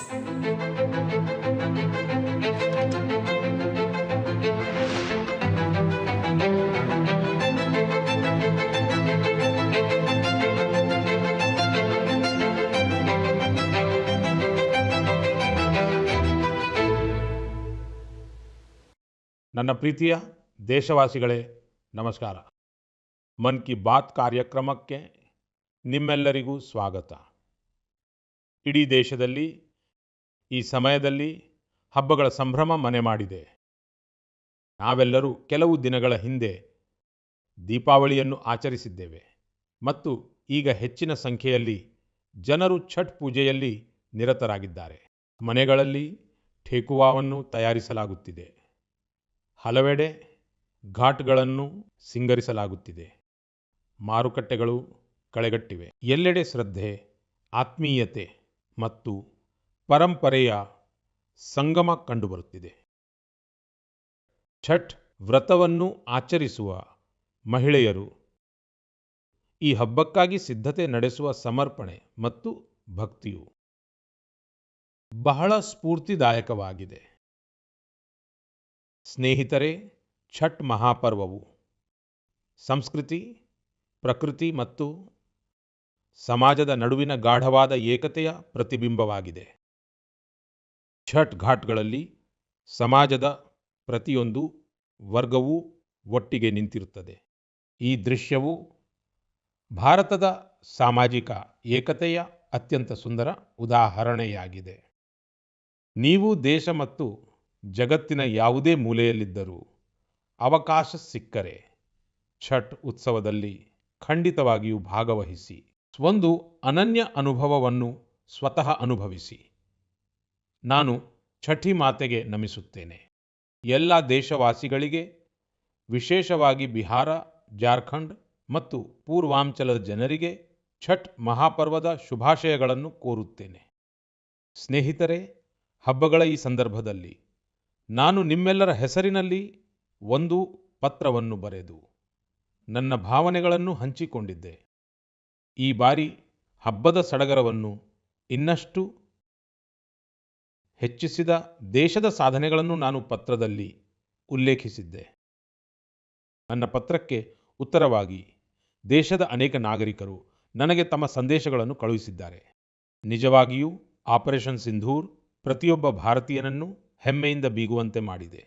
ನನ್ನ ಪ್ರೀತಿಯ ದೇಶವಾಸಿಗಳೇ ನಮಸ್ಕಾರ. ಮನ್ ಕಿ ಬಾತ್ ಕಾರ್ಯಕ್ರಮಕ್ಕೆ ನಿಮ್ಮೆಲ್ಲರಿಗೂ ಸ್ವಾಗತ. ಇಡೀ ದೇಶದಲ್ಲಿ ಈ ಸಮಯದಲ್ಲಿ ಹಬ್ಬಗಳ ಸಂಭ್ರಮ ಮನೆ ಮಾಡಿದೆ. ನಾವೆಲ್ಲರೂ ಕೆಲವು ದಿನಗಳ ಹಿಂದೆ ದೀಪಾವಳಿಯನ್ನು ಆಚರಿಸಿದ್ದೇವೆ ಮತ್ತು ಈಗ ಹೆಚ್ಚಿನ ಸಂಖ್ಯೆಯಲ್ಲಿ ಜನರು ಛಠ್ ಪೂಜೆಯಲ್ಲಿ ನಿರತರಾಗಿದ್ದಾರೆ. ಮನೆಗಳಲ್ಲಿ ಠೇಕುವಾವನ್ನು ತಯಾರಿಸಲಾಗುತ್ತಿದೆ. ಹಲವೆಡೆ ಘಾಟ್ಗಳನ್ನು ಸಿಂಗರಿಸಲಾಗುತ್ತಿದೆ. ಮಾರುಕಟ್ಟೆಗಳು ಕಳೆಗಟ್ಟಿವೆ. ಎಲ್ಲೆಡೆ ಶ್ರದ್ಧೆ, ಆತ್ಮೀಯತೆ ಮತ್ತು ಪರಂಪರೆಯ ಸಂಗಮ ಕಂಡುಬರುತ್ತಿದೆ. ಛಠ್ ವ್ರತವನ್ನು ಆಚರಿಸುವ ಮಹಿಳೆಯರು ಈ ಹಬ್ಬಕ್ಕಾಗಿ ಸಿದ್ಧತೆ ನಡೆಸುವ ಸಮರ್ಪಣೆ ಮತ್ತು ಭಕ್ತಿಯು ಬಹಳ ಸ್ಫೂರ್ತಿದಾಯಕವಾಗಿದೆ. ಸ್ನೇಹಿತರೆ, ಛಠ್ ಮಹಾಪರ್ವವು ಸಂಸ್ಕೃತಿ, ಪ್ರಕೃತಿ ಮತ್ತು ಸಮಾಜದ ನಡುವಿನ ಗಾಢವಾದ ಏಕತೆಯ ಪ್ರತಿಬಿಂಬವಾಗಿದೆ. ಛಠ್ ಘಾಟ್ಗಳಲ್ಲಿ ಸಮಾಜದ ಪ್ರತಿಯೊಂದು ವರ್ಗವೂ ಒಟ್ಟಿಗೆ ನಿಂತಿರುತ್ತದೆ. ಈ ದೃಶ್ಯವು ಭಾರತದ ಸಾಮಾಜಿಕ ಏಕತೆಯ ಅತ್ಯಂತ ಸುಂದರ ಉದಾಹರಣೆಯಾಗಿದೆ. ನೀವು ದೇಶ ಮತ್ತು ಜಗತ್ತಿನ ಯಾವುದೇ ಮೂಲೆಯಲ್ಲಿದ್ದರೂ ಅವಕಾಶ ಸಿಕ್ಕರೆ ಛಠ್ ಉತ್ಸವದಲ್ಲಿ ಖಂಡಿತವಾಗಿಯೂ ಭಾಗವಹಿಸಿ ಒಂದು ಅನನ್ಯ ಅನುಭವವನ್ನು ಸ್ವತಃ ಅನುಭವಿಸಿ. ನಾನು ಛಠಿ ಮಾತೆಗೆ ನಮಿಸುತ್ತೇನೆ. ಎಲ್ಲ ದೇಶವಾಸಿಗಳಿಗೆ, ವಿಶೇಷವಾಗಿ ಬಿಹಾರ, ಜಾರ್ಖಂಡ್ ಮತ್ತು ಪೂರ್ವಾಂಚಲದ ಜನರಿಗೆ ಛಠ್ ಮಹಾಪರ್ವದ ಶುಭಾಶಯಗಳನ್ನು ಕೋರುತ್ತೇನೆ. ಸ್ನೇಹಿತರೆ, ಹಬ್ಬಗಳ ಈ ಸಂದರ್ಭದಲ್ಲಿ ನಾನು ನಿಮ್ಮೆಲ್ಲರ ಹೆಸರಿನಲ್ಲಿ ಒಂದು ಪತ್ರವನ್ನು ಬರೆದು ನನ್ನ ಭಾವನೆಗಳನ್ನು ಹಂಚಿಕೊಂಡಿದ್ದೆ. ಈ ಬಾರಿ ಹಬ್ಬದ ಸಡಗರವನ್ನು ಇನ್ನಷ್ಟು ಹೆಚ್ಚಿಸಿದ ದೇಶದ ಸಾಧನೆಗಳನ್ನು ನಾನು ಪತ್ರದಲ್ಲಿ ಉಲ್ಲೇಖಿಸಿದ್ದೆ. ನನ್ನ ಪತ್ರಕ್ಕೆ ಉತ್ತರವಾಗಿ ದೇಶದ ಅನೇಕ ನಾಗರಿಕರು ನನಗೆ ತಮ್ಮ ಸಂದೇಶಗಳನ್ನು ಕಳುಹಿಸಿದ್ದಾರೆ. ನಿಜವಾಗಿಯೂ ಆಪರೇಷನ್ ಸಿಂಧೂರ್ ಪ್ರತಿಯೊಬ್ಬ ಭಾರತೀಯನನ್ನು ಹೆಮ್ಮೆಯಿಂದ ಬೀಗುವಂತೆ ಮಾಡಿದೆ.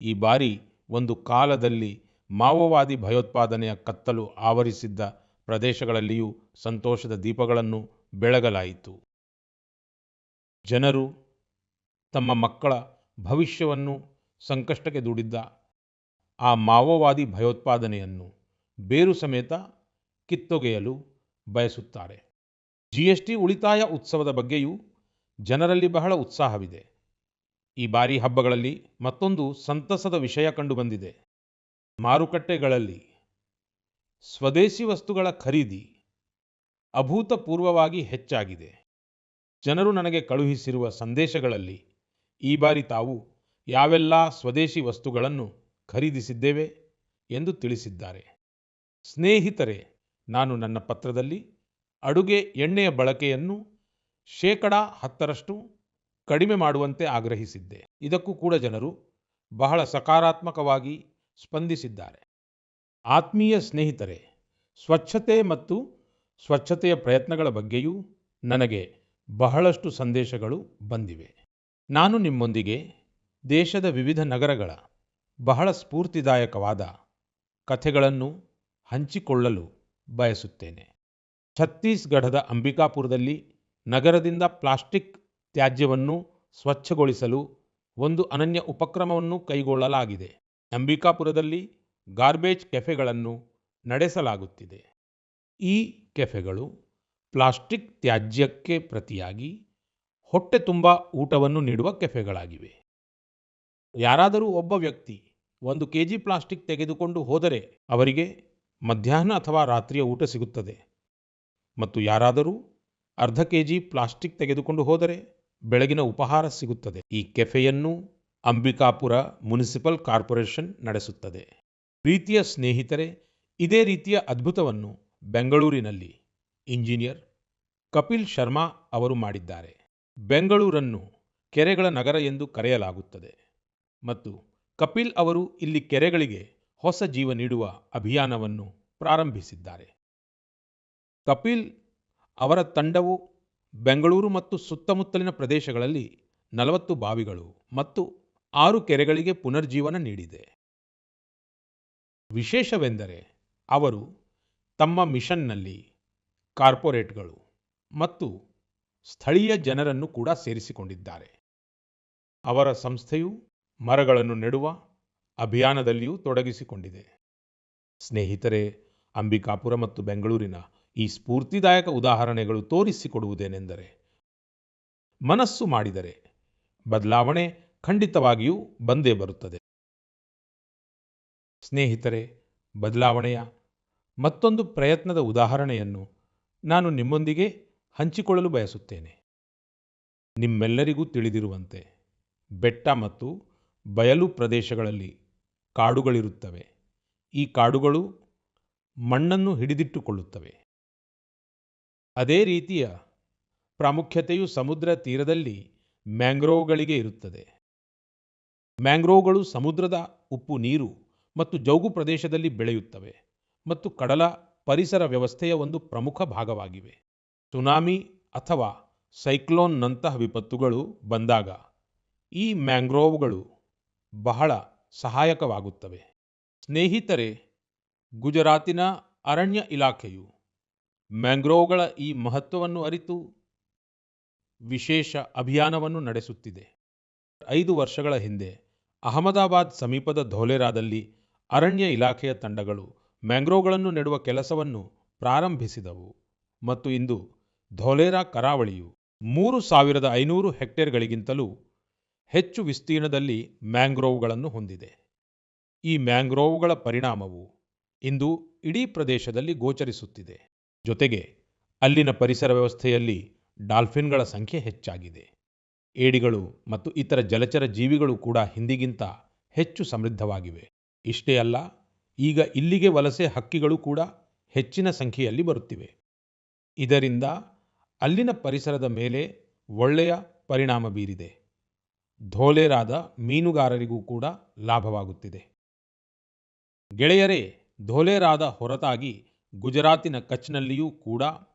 ಈ ಬಾರಿ ಒಂದು ಕಾಲದಲ್ಲಿ ಮಾವೋವಾದಿ ಭಯೋತ್ಪಾದನೆಯ ಕತ್ತಲು ಆವರಿಸಿದ್ದ ಪ್ರದೇಶಗಳಲ್ಲಿಯೂ ಸಂತೋಷದ ದೀಪಗಳನ್ನು ಬೆಳಗಲಾಯಿತು. ಜನರು ತಮ್ಮ ಮಕ್ಕಳ ಭವಿಷ್ಯವನ್ನು ಸಂಕಷ್ಟಕ್ಕೆ ದೂಡಿದ್ದ ಆ ಮಾವೋವಾದಿ ಭಯೋತ್ಪಾದನೆಯನ್ನು ಬೇರು ಸಮೇತ ಕಿತ್ತೊಗೆಯಲು ಬಯಸುತ್ತಾರೆ. GST ಉಳಿತಾಯ ಉತ್ಸವದ ಬಗ್ಗೆಯೂ ಜನರಲ್ಲಿ ಬಹಳ ಉತ್ಸಾಹವಿದೆ. ಈ ಬಾರಿ ಹಬ್ಬಗಳಲ್ಲಿ ಮತ್ತೊಂದು ಸಂತಸದ ವಿಷಯ ಕಂಡುಬಂದಿದೆ. ಮಾರುಕಟ್ಟೆಗಳಲ್ಲಿ ಸ್ವದೇಶಿ ವಸ್ತುಗಳ ಖರೀದಿ ಅಭೂತಪೂರ್ವವಾಗಿ ಹೆಚ್ಚಾಗಿದೆ. ಜನರು ನನಗೆ ಕಳುಹಿಸಿರುವ ಸಂದೇಶಗಳಲ್ಲಿ ಈ ಬಾರಿ ತಾವು ಯಾವೆಲ್ಲ ಸ್ವದೇಶಿ ವಸ್ತುಗಳನ್ನು ಖರೀದಿಸಿದ್ದೇವೆ ಎಂದು ತಿಳಿಸಿದ್ದಾರೆ. ಸ್ನೇಹಿತರೆ, ನಾನು ನನ್ನ ಪತ್ರದಲ್ಲಿ ಅಡುಗೆ ಎಣ್ಣೆಯ ಬಳಕೆಯನ್ನು 10% ಕಡಿಮೆ ಮಾಡುವಂತೆ ಆಗ್ರಹಿಸಿದ್ದೆ. ಇದಕ್ಕೂ ಕೂಡ ಜನರು ಬಹಳ ಸಕಾರಾತ್ಮಕವಾಗಿ ಸ್ಪಂದಿಸಿದ್ದಾರೆ. ಆತ್ಮೀಯ ಸ್ನೇಹಿತರೆ, ಸ್ವಚ್ಛತೆ ಮತ್ತು ಸ್ವಚ್ಛತೆಯ ಪ್ರಯತ್ನಗಳ ಬಗ್ಗೆಯೂ ನನಗೆ ಬಹಳಷ್ಟು ಸಂದೇಶಗಳು ಬಂದಿವೆ. ನಾನು ನಿಮ್ಮೊಂದಿಗೆ ದೇಶದ ವಿವಿಧ ನಗರಗಳ ಬಹಳ ಸ್ಫೂರ್ತಿದಾಯಕವಾದ ಕಥೆಗಳನ್ನು ಹಂಚಿಕೊಳ್ಳಲು ಬಯಸುತ್ತೇನೆ. ಛತ್ತೀಸ್ಗಢದ ಅಂಬಿಕಾಪುರದಲ್ಲಿ ನಗರದಿಂದ ಪ್ಲಾಸ್ಟಿಕ್ ತ್ಯಾಜ್ಯವನ್ನು ಸ್ವಚ್ಛಗೊಳಿಸಲು ಒಂದು ಅನನ್ಯ ಉಪಕ್ರಮವನ್ನು ಕೈಗೊಳ್ಳಲಾಗಿದೆ. ಅಂಬಿಕಾಪುರದಲ್ಲಿ ಗಾರ್ಬೇಜ್ ಕೆಫೆಗಳನ್ನು ನಡೆಸಲಾಗುತ್ತಿದೆ. ಈ ಕೆಫೆಗಳು ಪ್ಲಾಸ್ಟಿಕ್ ತ್ಯಾಜ್ಯಕ್ಕೆ ಪ್ರತಿಯಾಗಿ ಹೊಟ್ಟೆ ತುಂಬ ಊಟವನ್ನು ನೀಡುವ ಕೆಫೆಗಳಾಗಿವೆ. ಯಾರಾದರೂ ಒಬ್ಬ ವ್ಯಕ್ತಿ 1 kg ಪ್ಲಾಸ್ಟಿಕ್ ತೆಗೆದುಕೊಂಡು ಹೋದರೆ ಅವರಿಗೆ ಮಧ್ಯಾಹ್ನ ಅಥವಾ ರಾತ್ರಿಯ ಊಟ ಸಿಗುತ್ತದೆ ಮತ್ತು ಯಾರಾದರೂ ಅರ್ಧ kg ಪ್ಲಾಸ್ಟಿಕ್ ತೆಗೆದುಕೊಂಡು ಹೋದರೆ ಬೆಳಗಿನ ಉಪಹಾರ ಸಿಗುತ್ತದೆ. ಈ ಕೆಫೆಯನ್ನು ಅಂಬಿಕಾಪುರ ಮುನಿಸಿಪಲ್ ಕಾರ್ಪೊರೇಷನ್ ನಡೆಸುತ್ತದೆ. ಪ್ರೀತಿಯ ಸ್ನೇಹಿತರೆ, ಇದೇ ರೀತಿಯ ಅದ್ಭುತವನ್ನು ಬೆಂಗಳೂರಿನಲ್ಲಿ ಇಂಜಿನಿಯರ್ ಕಪಿಲ್ ಶರ್ಮಾ ಅವರು ಮಾಡಿದ್ದಾರೆ. ಬೆಂಗಳೂರನ್ನು ಕೆರೆಗಳ ನಗರ ಎಂದು ಕರೆಯಲಾಗುತ್ತದೆ ಮತ್ತು ಕಪಿಲ್ ಅವರು ಇಲ್ಲಿ ಕೆರೆಗಳಿಗೆ ಹೊಸ ಜೀವ ನೀಡುವ ಅಭಿಯಾನವನ್ನು ಪ್ರಾರಂಭಿಸಿದ್ದಾರೆ. ಕಪಿಲ್ ಅವರ ತಂಡವು ಬೆಂಗಳೂರು ಮತ್ತು ಸುತ್ತಮುತ್ತಲಿನ ಪ್ರದೇಶಗಳಲ್ಲಿ 40 ಬಾವಿಗಳು ಮತ್ತು 6 ಕೆರೆಗಳಿಗೆ ಪುನರ್ಜೀವನ ನೀಡಿದೆ. ವಿಶೇಷವೆಂದರೆ ಅವರು ತಮ್ಮ ಮಿಷನ್ನಲ್ಲಿ ಕಾರ್ಪೊರೇಟ್ಗಳು ಮತ್ತು ಸ್ಥಳೀಯ ಜನರನ್ನು ಕೂಡ ಸೇರಿಸಿಕೊಂಡಿದ್ದಾರೆ. ಅವರ ಸಂಸ್ಥೆಯು ಮರಗಳನ್ನು ನೆಡುವ ಅಭಿಯಾನದಲ್ಲಿಯೂ ತೊಡಗಿಸಿಕೊಂಡಿದೆ. ಸ್ನೇಹಿತರೆ, ಅಂಬಿಕಾಪುರ ಮತ್ತು ಬೆಂಗಳೂರಿನ ಈ ಸ್ಫೂರ್ತಿದಾಯಕ ಉದಾಹರಣೆಗಳು ತೋರಿಸಿಕೊಡುವುದೇನೆಂದರೆ, ಮನಸ್ಸು ಮಾಡಿದರೆ ಬದಲಾವಣೆ ಖಂಡಿತವಾಗಿಯೂ ಬಂದೇ ಬರುತ್ತದೆ. ಸ್ನೇಹಿತರೆ, ಬದಲಾವಣೆಯ ಮತ್ತೊಂದು ಪ್ರಯತ್ನದ ಉದಾಹರಣೆಯನ್ನು ನಾನು ನಿಮ್ಮೊಂದಿಗೆ ಹಂಚಿಕೊಳ್ಳಲು ಬಯಸುತ್ತೇನೆ. ನಿಮ್ಮೆಲ್ಲರಿಗೂ ತಿಳಿದಿರುವಂತೆ ಬೆಟ್ಟ ಮತ್ತು ಬಯಲು ಪ್ರದೇಶಗಳಲ್ಲಿ ಕಾಡುಗಳಿರುತ್ತವೆ. ಈ ಕಾಡುಗಳು ಮಣ್ಣನ್ನು ಹಿಡಿದಿಟ್ಟುಕೊಳ್ಳುತ್ತವೆ. ಅದೇ ರೀತಿಯ ಪ್ರಾಮುಖ್ಯತೆಯು ಸಮುದ್ರ ತೀರದಲ್ಲಿ ಮ್ಯಾಂಗ್ರೋವ್ಗಳಿಗೆ ಇರುತ್ತದೆ. ಮ್ಯಾಂಗ್ರೋವ್ಗಳು ಸಮುದ್ರದ ಉಪ್ಪು ನೀರು ಮತ್ತು ಜೌಗು ಪ್ರದೇಶದಲ್ಲಿ ಬೆಳೆಯುತ್ತವೆ ಮತ್ತು ಕಡಲ ಪರಿಸರ ವ್ಯವಸ್ಥೆಯ ಒಂದು ಪ್ರಮುಖ ಭಾಗವಾಗಿವೆ. ಸುನಾಮಿ ಅಥವಾ ಸೈಕ್ಲೋನ್ನಂತಹ ವಿಪತ್ತುಗಳು ಬಂದಾಗ ಈ ಮ್ಯಾಂಗ್ರೋವ್ಗಳು ಬಹಳ ಸಹಾಯಕವಾಗುತ್ತವೆ. ಸ್ನೇಹಿತರೆ, ಗುಜರಾತಿನ ಅರಣ್ಯ ಇಲಾಖೆಯು ಮ್ಯಾಂಗ್ರೋವ್ಗಳ ಈ ಮಹತ್ವವನ್ನು ಅರಿತು ವಿಶೇಷ ಅಭಿಯಾನವನ್ನು ನಡೆಸುತ್ತಿದೆ. 5 ವರ್ಷಗಳ ಹಿಂದೆ ಅಹಮದಾಬಾದ್ ಸಮೀಪದ ಧೋಲೆರಾದಲ್ಲಿ ಅರಣ್ಯ ಇಲಾಖೆಯ ತಂಡಗಳು ಮ್ಯಾಂಗ್ರೋವ್ಗಳನ್ನು ನೆಡುವ ಕೆಲಸವನ್ನು ಪ್ರಾರಂಭಿಸಿದವು ಮತ್ತು ಇಂದು ಧೋಲೆರಾ ಕರಾವಳಿಯು 3500 ಹೆಕ್ಟೇರ್ಗಳಿಗಿಂತಲೂ ಹೆಚ್ಚು ವಿಸ್ತೀರ್ಣದಲ್ಲಿ ಮ್ಯಾಂಗ್ರೋವ್ಗಳನ್ನು ಹೊಂದಿದೆ. ಈ ಮ್ಯಾಂಗ್ರೋವ್ಗಳ ಪರಿಣಾಮವು ಇಂದು ಇಡೀ ಪ್ರದೇಶದಲ್ಲಿ ಗೋಚರಿಸುತ್ತಿದೆ. ಜೊತೆಗೆ ಅಲ್ಲಿನ ಪರಿಸರ ವ್ಯವಸ್ಥೆಯಲ್ಲಿ ಡಾಲ್ಫಿನ್ಗಳ ಸಂಖ್ಯೆ ಹೆಚ್ಚಾಗಿದೆ. ಏಡಿಗಳು ಮತ್ತು ಇತರ ಜಲಚರ ಜೀವಿಗಳು ಕೂಡ ಹಿಂದಿಗಿಂತ ಹೆಚ್ಚು ಸಮೃದ್ಧವಾಗಿವೆ. ಇಷ್ಟೇ ಅಲ್ಲ, ಈಗ ಇಲ್ಲಿಗೆ ವಲಸೆ ಹಕ್ಕಿಗಳು ಕೂಡ ಹೆಚ್ಚಿನ ಸಂಖ್ಯೆಯಲ್ಲಿ ಬರುತ್ತಿವೆ. ಇದರಿಂದ ಅಲ್ಲಿನ ಪರಿಸರದ ಮೇಲೆ ಒಳ್ಳೆಯ ಪರಿಣಾಮ ಬೀರಿದೆ. ಧೋಲೆರಾದ ಮೀನುಗಾರರಿಗೂ ಕೂಡ ಲಾಭವಾಗುತ್ತಿದೆ. ಗೆಳೆಯರೇ, ಧೋಲೆರಾದ ಹೊರತಾಗಿ ಗುಜರಾತಿನ ಕಚ್ನಲ್ಲಿಯೂ ಕೂಡ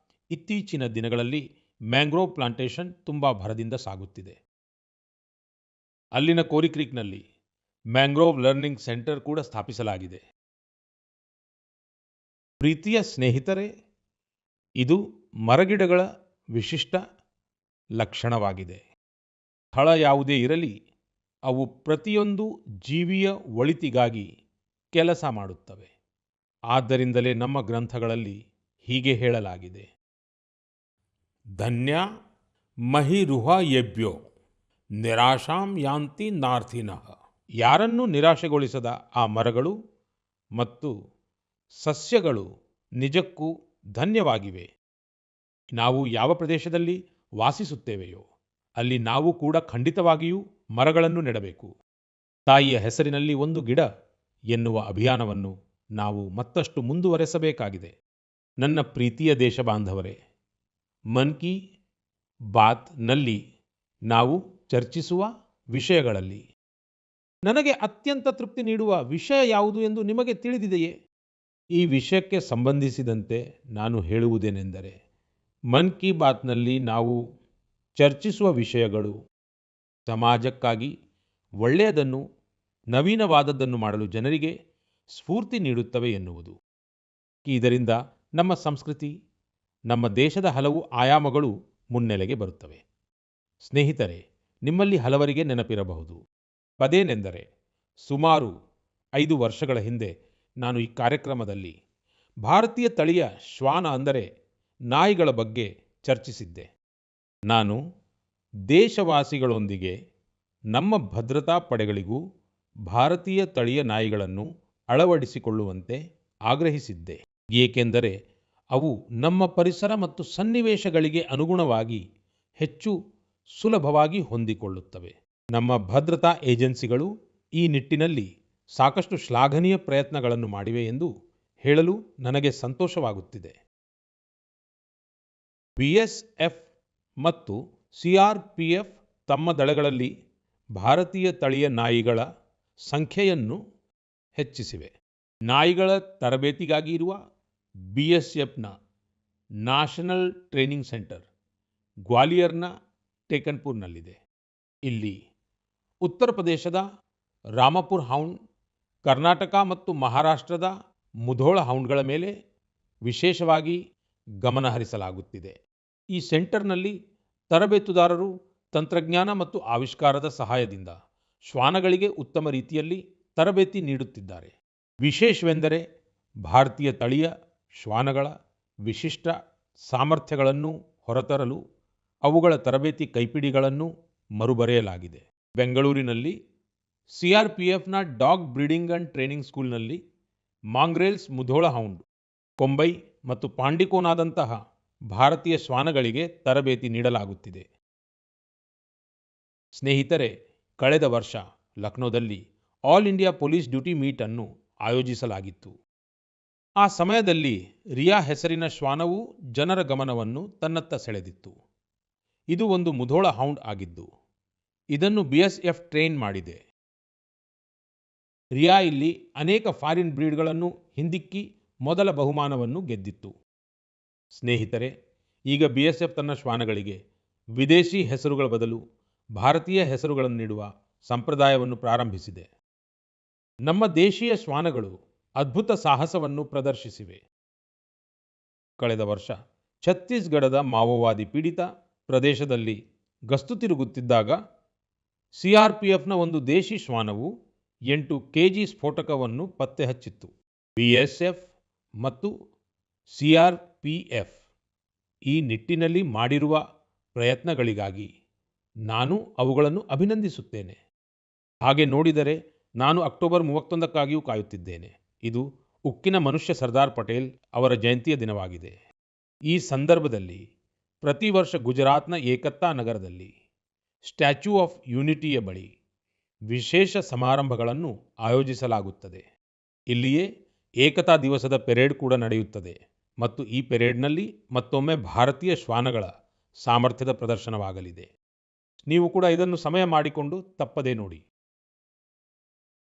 ಇತ್ತೀಚಿನ ದಿನಗಳಲ್ಲಿ ಮ್ಯಾಂಗ್ರೋವ್ ಪ್ಲಾಂಟೇಶನ್ ತುಂಬಾ ಭರದಿಂದ ಸಾಗುತ್ತಿದೆ. ಅಲ್ಲಿನ ಕೋರಿ ಕ್ರೀಕ್ನಲ್ಲಿ ಮ್ಯಾಂಗ್ರೋವ್ ಲರ್ನಿಂಗ್ ಸೆಂಟರ್ ಕೂಡ ಸ್ಥಾಪಿಸಲಾಗಿದೆ. ಪ್ರೀತಿಯ ಸ್ನೇಹಿತರೆ, ಇದು ಮರಗಿಡಗಳ ವಿಶಿಷ್ಟ ಲಕ್ಷಣವಾಗಿದೆ. ಸ್ಥಳ ಯಾವುದೇ ಇರಲಿ, ಅವು ಪ್ರತಿಯೊಂದು ಜೀವಿಯ ಒಳಿತಿಗಾಗಿ ಕೆಲಸ ಮಾಡುತ್ತವೆ. ಆದ್ದರಿಂದಲೇ ನಮ್ಮ ಗ್ರಂಥಗಳಲ್ಲಿ ಹೀಗೆ ಹೇಳಲಾಗಿದೆ, ಧನ್ಯ ಮಹಿರುಹಯೇಭ್ಯೋ ನಿರಾಶಾಂ ಯಾಂತಿ ನಾರ್ಥಿನಃ. ಯಾರನ್ನೂ ನಿರಾಶೆಗೊಳಿಸದ ಆ ಮರಗಳು ಮತ್ತು ಸಸ್ಯಗಳು ನಿಜಕ್ಕೂ ಧನ್ಯವಾಗಿವೆ. ನಾವು ಯಾವ ಪ್ರದೇಶದಲ್ಲಿ ವಾಸಿಸುತ್ತೇವೆಯೋ ಅಲ್ಲಿ ನಾವು ಕೂಡ ಖಂಡಿತವಾಗಿಯೂ ಮರಗಳನ್ನು ನೆಡಬೇಕು. ತಾಯಿಯ ಹೆಸರಿನಲ್ಲಿ ಒಂದು ಗಿಡ ಎನ್ನುವ ಅಭಿಯಾನವನ್ನು ನಾವು ಮತ್ತಷ್ಟು ಮುಂದುವರೆಸಬೇಕಾಗಿದೆ. ನನ್ನ ಪ್ರೀತಿಯ ದೇಶ ಬಾಂಧವರೇ, ಮನ್ ಕಿ ಬಾತ್ನಲ್ಲಿ ನಾವು ಚರ್ಚಿಸುವ ವಿಷಯಗಳಲ್ಲಿ ನನಗೆ ಅತ್ಯಂತ ತೃಪ್ತಿ ನೀಡುವ ವಿಷಯ ಯಾವುದು ಎಂದು ನಿಮಗೆ ತಿಳಿದಿದೆಯೇ? ಈ ವಿಷಯಕ್ಕೆ ಸಂಬಂಧಿಸಿದಂತೆ ನಾನು ಹೇಳುವುದೇನೆಂದರೆ, ಮನ್ ಕಿ ಬಾತ್ನಲ್ಲಿ ನಾವು ಚರ್ಚಿಸುವ ವಿಷಯಗಳು ಸಮಾಜಕ್ಕಾಗಿ ಒಳ್ಳೆಯದನ್ನು, ನವೀನವಾದದ್ದನ್ನು ಮಾಡಲು ಜನರಿಗೆ ಸ್ಫೂರ್ತಿ ನೀಡುತ್ತವೆ ಎನ್ನುವುದು. ಇದರಿಂದ ನಮ್ಮ ಸಂಸ್ಕೃತಿ, ನಮ್ಮ ದೇಶದ ಹಲವು ಆಯಾಮಗಳು ಮುನ್ನೆಲೆಗೆ ಬರುತ್ತವೆ. ಸ್ನೇಹಿತರೆ, ನಿಮ್ಮಲ್ಲಿ ಹಲವರಿಗೆ ನೆನಪಿರಬಹುದು, ಅದೇನೆಂದರೆ ಸುಮಾರು 5 ವರ್ಷಗಳ ಹಿಂದೆ ನಾನು ಈ ಕಾರ್ಯಕ್ರಮದಲ್ಲಿ ಭಾರತೀಯ ತಳಿಯ ಶ್ವಾನ ಅಂದರೆ ನಾಯಿಗಳ ಬಗ್ಗೆ ಚರ್ಚಿಸಿದ್ದೆ. ನಾನು ದೇಶವಾಸಿಗಳೊಂದಿಗೆ ನಮ್ಮ ಭದ್ರತಾ ಪಡೆಗಳಿಗೂ ಭಾರತೀಯ ತಳಿಯ ನಾಯಿಗಳನ್ನು ಅಳವಡಿಸಿಕೊಳ್ಳುವಂತೆ ಆಗ್ರಹಿಸಿದ್ದೆ. ಏಕೆಂದರೆ ಅವು ನಮ್ಮ ಪರಿಸರ ಮತ್ತು ಸನ್ನಿವೇಶಗಳಿಗೆ ಅನುಗುಣವಾಗಿ ಹೆಚ್ಚು ಸುಲಭವಾಗಿ ಹೊಂದಿಕೊಳ್ಳುತ್ತವೆ. ನಮ್ಮ ಭದ್ರತಾ ಏಜೆನ್ಸಿಗಳು ಈ ನಿಟ್ಟಿನಲ್ಲಿ ಸಾಕಷ್ಟು ಶ್ಲಾಘನೀಯ ಪ್ರಯತ್ನಗಳನ್ನು ಮಾಡಿವೆ ಎಂದು ಹೇಳಲು ನನಗೆ ಸಂತೋಷವಾಗುತ್ತಿದೆ. BSF ಮತ್ತು ಸಿಆರ್ಪಿಎಫ್ ತಮ್ಮ ದಳಗಳಲ್ಲಿ ಭಾರತೀಯ ತಳಿಯ ನಾಯಿಗಳ ಸಂಖ್ಯೆಯನ್ನು ಹೆಚ್ಚಿಸಿವೆ. ನಾಯಿಗಳ ತರಬೇತಿಗಾಗಿ ಇರುವ ಬಿಎಸ್ಎಫ್ನ ನ್ಯಾಷನಲ್ ಟ್ರೈನಿಂಗ್ ಸೆಂಟರ್ ಗ್ವಾಲಿಯರ್ನ ಟೇಕನ್ಪುರ್ನಲ್ಲಿದೆ. ಇಲ್ಲಿ ಉತ್ತರ ಪ್ರದೇಶದ ರಾಮಪುರ್ ಹೌಂಡ್, ಕರ್ನಾಟಕ ಮತ್ತು ಮಹಾರಾಷ್ಟ್ರದ ಮುಧೋಳ ಹೌಂಡ್ಗಳ ಮೇಲೆ ವಿಶೇಷವಾಗಿ ಗಮನ ಹರಿಸಲಾಗುತ್ತಿದೆ. ಈ ಸೆಂಟರ್ನಲ್ಲಿ ತರಬೇತುದಾರರು ತಂತ್ರಜ್ಞಾನ ಮತ್ತು ಆವಿಷ್ಕಾರದ ಸಹಾಯದಿಂದ ಶ್ವಾನಗಳಿಗೆ ಉತ್ತಮ ರೀತಿಯಲ್ಲಿ ತರಬೇತಿ ನೀಡುತ್ತಿದ್ದಾರೆ. ವಿಶೇಷವೆಂದರೆ ಭಾರತೀಯ ತಳಿಯ ಶ್ವಾನಗಳ ವಿಶಿಷ್ಟ ಸಾಮರ್ಥ್ಯಗಳನ್ನು ಹೊರತರಲು ಅವುಗಳ ತರಬೇತಿ ಕೈಪಿಡಿಗಳನ್ನು ಮರುಬರೆಯಲಾಗಿದೆ. ಬೆಂಗಳೂರಿನಲ್ಲಿ ಸಿಆರ್ಪಿಎಫ್ನ ಡಾಗ್ ಬ್ರೀಡಿಂಗ್ ಅಂಡ್ ಟ್ರೈನಿಂಗ್ ಸ್ಕೂಲ್ನಲ್ಲಿ ಮಾಂಗ್ರೇಲ್ಸ್ ಮುಧೋಳ ಹೌಂಡ್, ಕೊಂಬೈ ಮತ್ತು ಪಾಂಡಿಕೋನಾದಂತಹ ಭಾರತೀಯ ಶ್ವಾನಗಳಿಗೆ ತರಬೇತಿ ನೀಡಲಾಗುತ್ತಿದೆ. ಸ್ನೇಹಿತರೆ, ಕಳೆದ ವರ್ಷ ಲಕ್ನೋದಲ್ಲಿ all India police duty meet ಅನ್ನು ಆಯೋಜಿಸಲಾಗಿತ್ತು. ಆ ಸಮಯದಲ್ಲಿ ರಿಯಾ ಹೆಸರಿನ ಶ್ವಾನವು ಜನರ ಗಮನವನ್ನು ತನ್ನತ್ತ ಸೆಳೆದಿತ್ತು. ಇದು ಒಂದು ಮುಧೋಳ ಹೌಂಡ್ ಆಗಿದ್ದು ಇದನ್ನು ಬಿಎಸ್ಎಫ್ ಟ್ರೈನ್ ಮಾಡಿದೆ. ರಿಯಾ ಇಲ್ಲಿ ಅನೇಕ ಫಾರಿನ್ ಬ್ರೀಡ್ಗಳನ್ನು ಹಿಂದಿಕ್ಕಿ ಮೊದಲ ಬಹುಮಾನವನ್ನು ಗೆದ್ದಿತ್ತು. ಸ್ನೇಹಿತರೆ, ಈಗ ಬಿಎಸ್ಎಫ್ ತನ್ನ ಶ್ವಾನಗಳಿಗೆ ವಿದೇಶಿ ಹೆಸರುಗಳ ಬದಲು ಭಾರತೀಯ ಹೆಸರುಗಳನ್ನು ನೀಡುವ ಸಂಪ್ರದಾಯವನ್ನು ಪ್ರಾರಂಭಿಸಿದೆ. ನಮ್ಮ ದೇಶೀಯ ಶ್ವಾನಗಳು ಅದ್ಭುತ ಸಾಹಸವನ್ನು ಪ್ರದರ್ಶಿಸಿವೆ. ಕಳೆದ ವರ್ಷ ಛತ್ತೀಸ್ಗಢದ ಮಾವೋವಾದಿ ಪೀಡಿತ ಪ್ರದೇಶದಲ್ಲಿ ಗಸ್ತು ತಿರುಗುತ್ತಿದ್ದಾಗ ಸಿಆರ್ಪಿಎಫ್ನ ಒಂದು ದೇಶಿ ಶ್ವಾನವು 8 ಕೆಜಿ ಸ್ಫೋಟಕವನ್ನು ಪತ್ತೆ ಹಚ್ಚಿತ್ತು. ಬಿಎಸ್ಎಫ್ ಮತ್ತು ಸಿಆರ್ಪಿಎಫ್ ಈ ನಿಟ್ಟಿನಲ್ಲಿ ಮಾಡಿರುವ ಪ್ರಯತ್ನಗಳಿಗಾಗಿ ನಾನು ಅವುಗಳನ್ನು ಅಭಿನಂದಿಸುತ್ತೇನೆ. ಹಾಗೆ ನೋಡಿದರೆ ನಾನು ಅಕ್ಟೋಬರ್ 31ಕ್ಕಾಗಿಯೂ ಕಾಯುತ್ತಿದ್ದೇನೆ. ಇದು ಉಕ್ಕಿನ ಮನುಷ್ಯ ಸರ್ದಾರ್ ಪಟೇಲ್ ಅವರ ಜಯಂತಿಯ ದಿನವಾಗಿದೆ. ಈ ಸಂದರ್ಭದಲ್ಲಿ ಪ್ರತಿ ವರ್ಷ ಗುಜರಾತ್ನ ಏಕತಾ ನಗರದಲ್ಲಿ ಸ್ಟ್ಯಾಚ್ಯೂ ಆಫ್ ಯೂನಿಟಿಯ ಬಳಿ ವಿಶೇಷ ಸಮಾರಂಭಗಳನ್ನು ಆಯೋಜಿಸಲಾಗುತ್ತದೆ. ಇಲ್ಲಿಯೇ ಏಕತಾ ದಿವಸದ ಪೆರೇಡ್ ಕೂಡ ನಡೆಯುತ್ತದೆ ಮತ್ತು ಈ ಪೆರೇಡ್ನಲ್ಲಿ ಮತ್ತೊಮ್ಮೆ ಭಾರತೀಯ ಶ್ವಾನಗಳ ಸಾಮರ್ಥ್ಯದ ಪ್ರದರ್ಶನವಾಗಲಿದೆ. ನೀವು ಕೂಡ ಇದನ್ನು ಸಮಯ ಮಾಡಿಕೊಂಡು ತಪ್ಪದೇ ನೋಡಿ.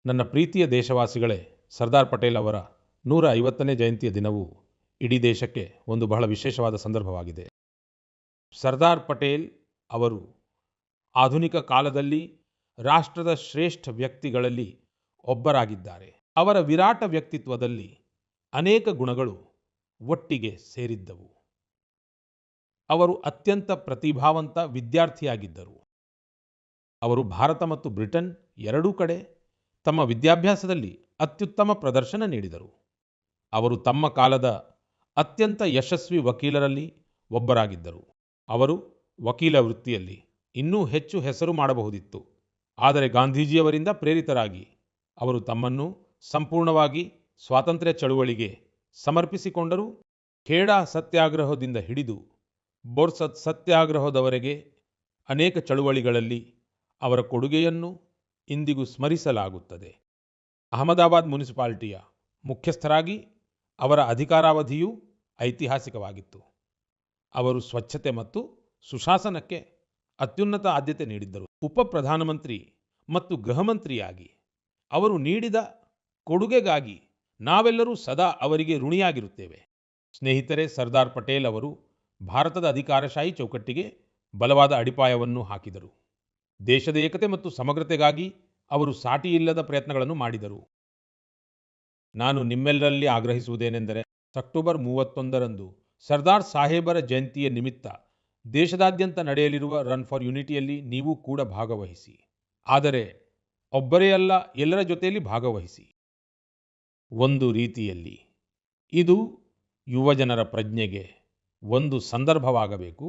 ನನ್ನ ಪ್ರೀತಿಯ ದೇಶವಾಸಿಗಳೇ, ಸರ್ದಾರ್ ಪಟೇಲ್ ಅವರ 150ನೇ ಜಯಂತಿಯ ದಿನವು ಇಡೀ ದೇಶಕ್ಕೆ ಒಂದು ಬಹಳ ವಿಶೇಷವಾದ ಸಂದರ್ಭವಾಗಿದೆ. ಸರ್ದಾರ್ ಪಟೇಲ್ ಅವರು ಆಧುನಿಕ ಕಾಲದಲ್ಲಿ ರಾಷ್ಟ್ರದ ಶ್ರೇಷ್ಠ ವ್ಯಕ್ತಿಗಳಲ್ಲಿ ಒಬ್ಬರಾಗಿದ್ದಾರೆ. ಅವರ ವಿರಾಟ ವ್ಯಕ್ತಿತ್ವದಲ್ಲಿ ಅನೇಕ ಗುಣಗಳು ಒಟ್ಟಿಗೆ ಸೇರಿದ್ದವು. ಅವರು ಅತ್ಯಂತ ಪ್ರತಿಭಾವಂತ ವಿದ್ಯಾರ್ಥಿಯಾಗಿದ್ದರು. ಅವರು ಭಾರತ ಮತ್ತು ಬ್ರಿಟನ್ ಎರಡೂ ಕಡೆ ತಮ್ಮ ವಿದ್ಯಾಭ್ಯಾಸದಲ್ಲಿ ಅತ್ಯುತ್ತಮ ಪ್ರದರ್ಶನ ನೀಡಿದರು. ಅವರು ತಮ್ಮ ಕಾಲದ ಅತ್ಯಂತ ಯಶಸ್ವಿ ವಕೀಲರಲ್ಲಿ ಒಬ್ಬರಾಗಿದ್ದರು. ಅವರು ವಕೀಲ ವೃತ್ತಿಯಲ್ಲಿ ಇನ್ನೂ ಹೆಚ್ಚು ಹೆಸರು ಮಾಡಬಹುದಿತ್ತು. ಆದರೆ ಗಾಂಧೀಜಿಯವರಿಂದ ಪ್ರೇರಿತರಾಗಿ ಅವರು ತಮ್ಮನ್ನು ಸಂಪೂರ್ಣವಾಗಿ ಸ್ವಾತಂತ್ರ್ಯ ಚಳುವಳಿಗೆ ಸಮರ್ಪಿಸಿಕೊಂಡರು. ಖೇಡಾ ಸತ್ಯಾಗ್ರಹದಿಂದ ಹಿಡಿದು ಬೋರ್ಸದ್ ಸತ್ಯಾಗ್ರಹದವರೆಗೆ ಅನೇಕ ಚಳುವಳಿಗಳಲ್ಲಿ ಅವರ ಕೊಡುಗೆಯನ್ನು ಇಂದಿಗೂ ಸ್ಮರಿಸಲಾಗುತ್ತದೆ. ಅಹಮದಾಬಾದ್ ಮುನಿಸಿಪಾಲಿಟಿಯ ಮುಖ್ಯಸ್ಥರಾಗಿ ಅವರ ಅಧಿಕಾರಾವಧಿಯೂ ಐತಿಹಾಸಿಕವಾಗಿತ್ತು. ಅವರು ಸ್ವಚ್ಛತೆ ಮತ್ತು ಸುಶಾಸನಕ್ಕೆ ಅತ್ಯುನ್ನತ ಆದ್ಯತೆ ನೀಡಿದ್ದರು. ಉಪ ಪ್ರಧಾನಮಂತ್ರಿ ಮತ್ತು ಗೃಹ ಮಂತ್ರಿಯಾಗಿ ಅವರು ನೀಡಿದ ಕೊಡುಗೆಗಾಗಿ ನಾವೆಲ್ಲರೂ ಸದಾ ಅವರಿಗೆ ಋಣಿಯಾಗಿರುತ್ತೇವೆ. ಸ್ನೇಹಿತರೆ, ಸರ್ದಾರ್ ಪಟೇಲ್ ಅವರು ಭಾರತದ ಅಧಿಕಾರಶಾಹಿ ಚೌಕಟ್ಟಿಗೆ ಬಲವಾದ ಅಡಿಪಾಯವನ್ನು ಹಾಕಿದರು. ದೇಶದ ಏಕತೆ ಮತ್ತು ಸಮಗ್ರತೆಗಾಗಿ ಅವರು ಸಾಟಿಯಿಲ್ಲದ ಪ್ರಯತ್ನಗಳನ್ನು ಮಾಡಿದರು. ನಾನು ನಿಮ್ಮೆಲ್ಲರಲ್ಲಿ ಆಗ್ರಹಿಸುವುದೇನೆಂದರೆ, ಅಕ್ಟೋಬರ್ 31ರಂದು ಸರ್ದಾರ್ ಸಾಹೇಬರ ಜಯಂತಿಯ ನಿಮಿತ್ತ ದೇಶದಾದ್ಯಂತ ನಡೆಯಲಿರುವ ರನ್ ಫಾರ್ ಯೂನಿಟಿಯಲ್ಲಿ ನೀವು ಕೂಡ ಭಾಗವಹಿಸಿ. ಆದರೆ ಒಬ್ಬರೇ ಅಲ್ಲ, ಎಲ್ಲರ ಜೊತೆಯಲ್ಲಿ ಭಾಗವಹಿಸಿ. ಒಂದು ರೀತಿಯಲ್ಲಿ ಇದು ಯುವಜನರ ಪ್ರಜ್ಞೆಗೆ ಒಂದು ಸಂದರ್ಭವಾಗಬೇಕು.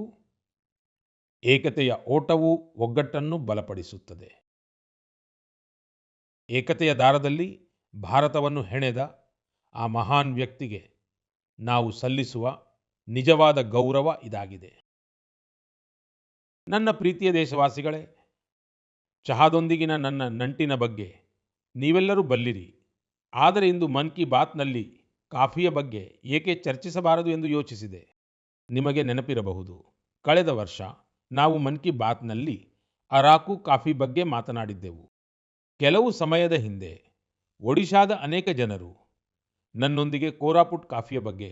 ಏಕತೆಯ ಓಟವು ಒಗ್ಗಟ್ಟನ್ನು ಬಲಪಡಿಸುತ್ತದೆ. ಏಕತೆಯ ದಾರದಲ್ಲಿ ಭಾರತವನ್ನು ಹೆಣೆದ ಆ ಮಹಾನ್ ವ್ಯಕ್ತಿಗೆ ನಾವು ಸಲ್ಲಿಸುವ ನಿಜವಾದ ಗೌರವ ಇದಾಗಿದೆ. ನನ್ನ ಪ್ರೀತಿಯ ದೇಶವಾಸಿಗಳೇ, ಚಹಾದೊಂದಿಗಿನ ನನ್ನ ನಂಟಿನ ಬಗ್ಗೆ ನೀವೆಲ್ಲರೂ ಬಲ್ಲಿರಿ. ಆದರೆ ಇಂದು ಮನ್ ಕಿ ಬಾತ್ನಲ್ಲಿ ಕಾಫಿಯ ಬಗ್ಗೆ ಏಕೆ ಚರ್ಚಿಸಬಾರದು ಎಂದು ಯೋಚಿಸಿದೆ. ನಿಮಗೆ ನೆನಪಿರಬಹುದು, ಕಳೆದ ವರ್ಷ ನಾವು ಮನ್ ಕಿ ಬಾತ್ನಲ್ಲಿ ಅರಾಕು ಕಾಫಿ ಬಗ್ಗೆ ಮಾತನಾಡಿದ್ದೆವು. ಕೆಲವು ಸಮಯದ ಹಿಂದೆ ಒಡಿಶಾದ ಅನೇಕ ಜನರು ನನ್ನೊಂದಿಗೆ ಕೋರಾಪುಟ್ ಕಾಫಿಯ ಬಗ್ಗೆ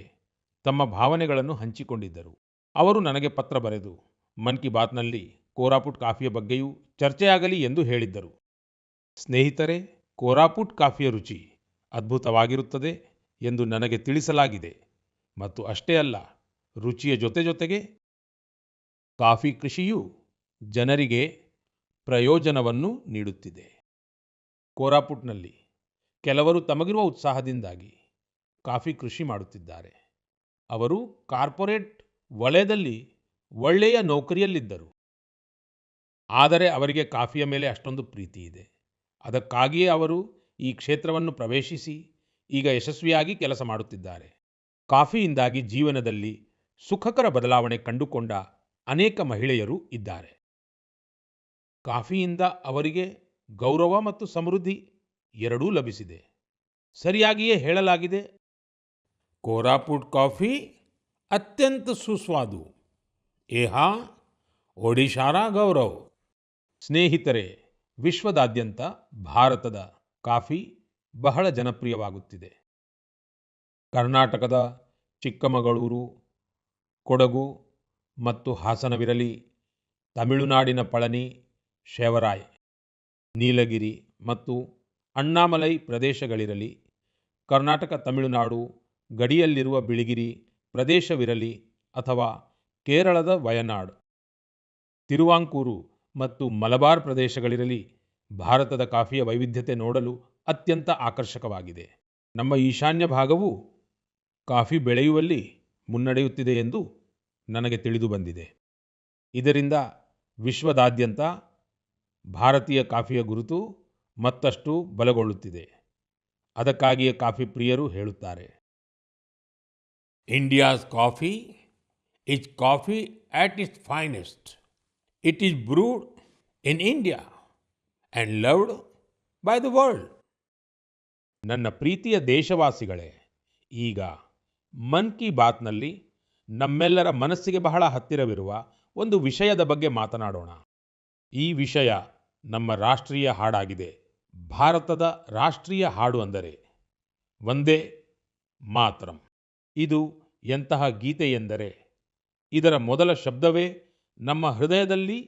ತಮ್ಮ ಭಾವನೆಗಳನ್ನು ಹಂಚಿಕೊಂಡಿದ್ದರು. ಅವರು ನನಗೆ ಪತ್ರ ಬರೆದು ಮನ್ ಕಿ ಬಾತ್ನಲ್ಲಿ ಕೋರಾಪುಟ್ ಕಾಫಿಯ ಬಗ್ಗೆಯೂ ಚರ್ಚೆಯಾಗಲಿ ಎಂದು ಹೇಳಿದ್ದರು. ಸ್ನೇಹಿತರೆ, ಕೋರಾಪುಟ್ ಕಾಫಿಯ ರುಚಿ ಅದ್ಭುತವಾಗಿರುತ್ತದೆ ಎಂದು ನನಗೆ ತಿಳಿಸಲಾಗಿದೆ. ಮತ್ತು ಅಷ್ಟೇ ಅಲ್ಲ, ರುಚಿಯ ಜೊತೆಗೆ ಕಾಫಿ ಕೃಷಿಯು ಜನರಿಗೆ ಪ್ರಯೋಜನವನ್ನು ನೀಡುತ್ತಿದೆ. ಕೋರಾಪುಟ್ನಲ್ಲಿ ಕೆಲವರು ತಮಗಿರುವ ಉತ್ಸಾಹದಿಂದಾಗಿ ಕಾಫಿ ಕೃಷಿ ಮಾಡುತ್ತಿದ್ದಾರೆ. ಅವರು ಕಾರ್ಪೊರೇಟ್ ವಲಯದಲ್ಲಿ ಒಳ್ಳೆಯ ನೌಕರಿಯಲ್ಲಿದ್ದರು. ಆದರೆ ಅವರಿಗೆ ಕಾಫಿಯ ಮೇಲೆ ಅಷ್ಟೊಂದು ಪ್ರೀತಿ ಇದೆ. ಅದಕ್ಕಾಗಿಯೇ ಅವರು ಈ ಕ್ಷೇತ್ರವನ್ನು ಪ್ರವೇಶಿಸಿ ಈಗ ಯಶಸ್ವಿಯಾಗಿ ಕೆಲಸ ಮಾಡುತ್ತಿದ್ದಾರೆ. ಕಾಫಿಯಿಂದಾಗಿ ಜೀವನದಲ್ಲಿ ಸುಖಕರ ಬದಲಾವಣೆ ಕಂಡುಕೊಂಡ ಅನೇಕ ಮಹಿಳೆಯರು ಇದ್ದಾರೆ. ಕಾಫಿಯಿಂದ ಅವರಿಗೆ ಗೌರವ ಮತ್ತು ಸಮೃದ್ಧಿ ಎರಡೂ ಲಭಿಸಿದೆ. ಸರಿಯಾಗಿಯೇ ಹೇಳಲಾಗಿದೆ, ಕೋರಾಪುಟ್ ಕಾಫಿ ಅತ್ಯಂತ ಸುಸ್ವಾದು, ಏಹಾ ಒಡಿಶಾರ ಗೌರವ್. ಸ್ನೇಹಿತರೆ, ವಿಶ್ವದಾದ್ಯಂತ ಭಾರತದ ಕಾಫಿ ಬಹಳ ಜನಪ್ರಿಯವಾಗುತ್ತಿದೆ. ಕರ್ನಾಟಕದ ಚಿಕ್ಕಮಗಳೂರು, ಕೊಡಗು ಮತ್ತು ಹಾಸನವಿರಲಿ, ತಮಿಳುನಾಡಿನ ಪಳನಿ, ಶೇವರಾಯ್, ನೀಲಗಿರಿ ಮತ್ತು ಅಣ್ಣಾಮಲೈ ಪ್ರದೇಶಗಳಿರಲಿ, ಕರ್ನಾಟಕ ತಮಿಳುನಾಡು ಗಡಿಯಲ್ಲಿರುವ ಬಿಳಿಗಿರಿ ಪ್ರದೇಶವಿರಲಿ ಅಥವಾ ಕೇರಳದ ವಯನಾಡ್, ತಿರುವಾಂಕೂರು ಮತ್ತು ಮಲಬಾರ್ ಪ್ರದೇಶಗಳಿರಲಿ, ಭಾರತದ ಕಾಫಿಯ ವೈವಿಧ್ಯತೆ ನೋಡಲು ಅತ್ಯಂತ ಆಕರ್ಷಕವಾಗಿದೆ. ನಮ್ಮ ಈಶಾನ್ಯ ಭಾಗವು ಕಾಫಿ ಬೆಳೆಯುವಲ್ಲಿ ಮುನ್ನಡೆಯುತ್ತಿದೆ ಎಂದು ನನಗೆ ತಿಳಿದು ಬಂದಿದೆ. ಇದರಿಂದ ವಿಶ್ವದಾದ್ಯಂತ ಭಾರತೀಯ ಕಾಫಿಯ ಗುರುತು ಮತ್ತಷ್ಟು ಬಲಗೊಳ್ಳುತ್ತಿದೆ. ಅದಕ್ಕಾಗಿಯೇ ಕಾಫಿ ಪ್ರಿಯರು ಹೇಳುತ್ತಾರೆ, India's coffee is coffee at its finest. It is brewed in India and loved by the world. ನನ್ನ ಪ್ರೀತಿಯ ದೇಶವಾಸಿಗಳೇ, ಈಗ ಮನ್ ಕಿ ಬಾತ್ನಲ್ಲಿ ನಮ್ಮೆಲ್ಲರ ಮನಸ್ಸಿಗೆ ಬಹಳ ಹತ್ತಿರವಿರುವ ಒಂದು ವಿಷಯದ ಬಗ್ಗೆ ಮಾತನಾಡೋಣ. ಈ ವಿಷಯ ನಮ್ಮ ರಾಷ್ಟ್ರೀಯ ಹಾಡಾಗಿದೆ. ಭಾರತದ ರಾಷ್ಟ್ರೀಯ ಹಾಡು ಅಂದರೆ ವಂದೇ ಮಾತರಂ. ಇದು ಎಂತಹ ಗೀತೆ ಎಂದರೆ ಇದರ ಮೊದಲ ಶಬ್ದವೇ ನಮ್ಮ ಹೃದಯದಲ್ಲಿ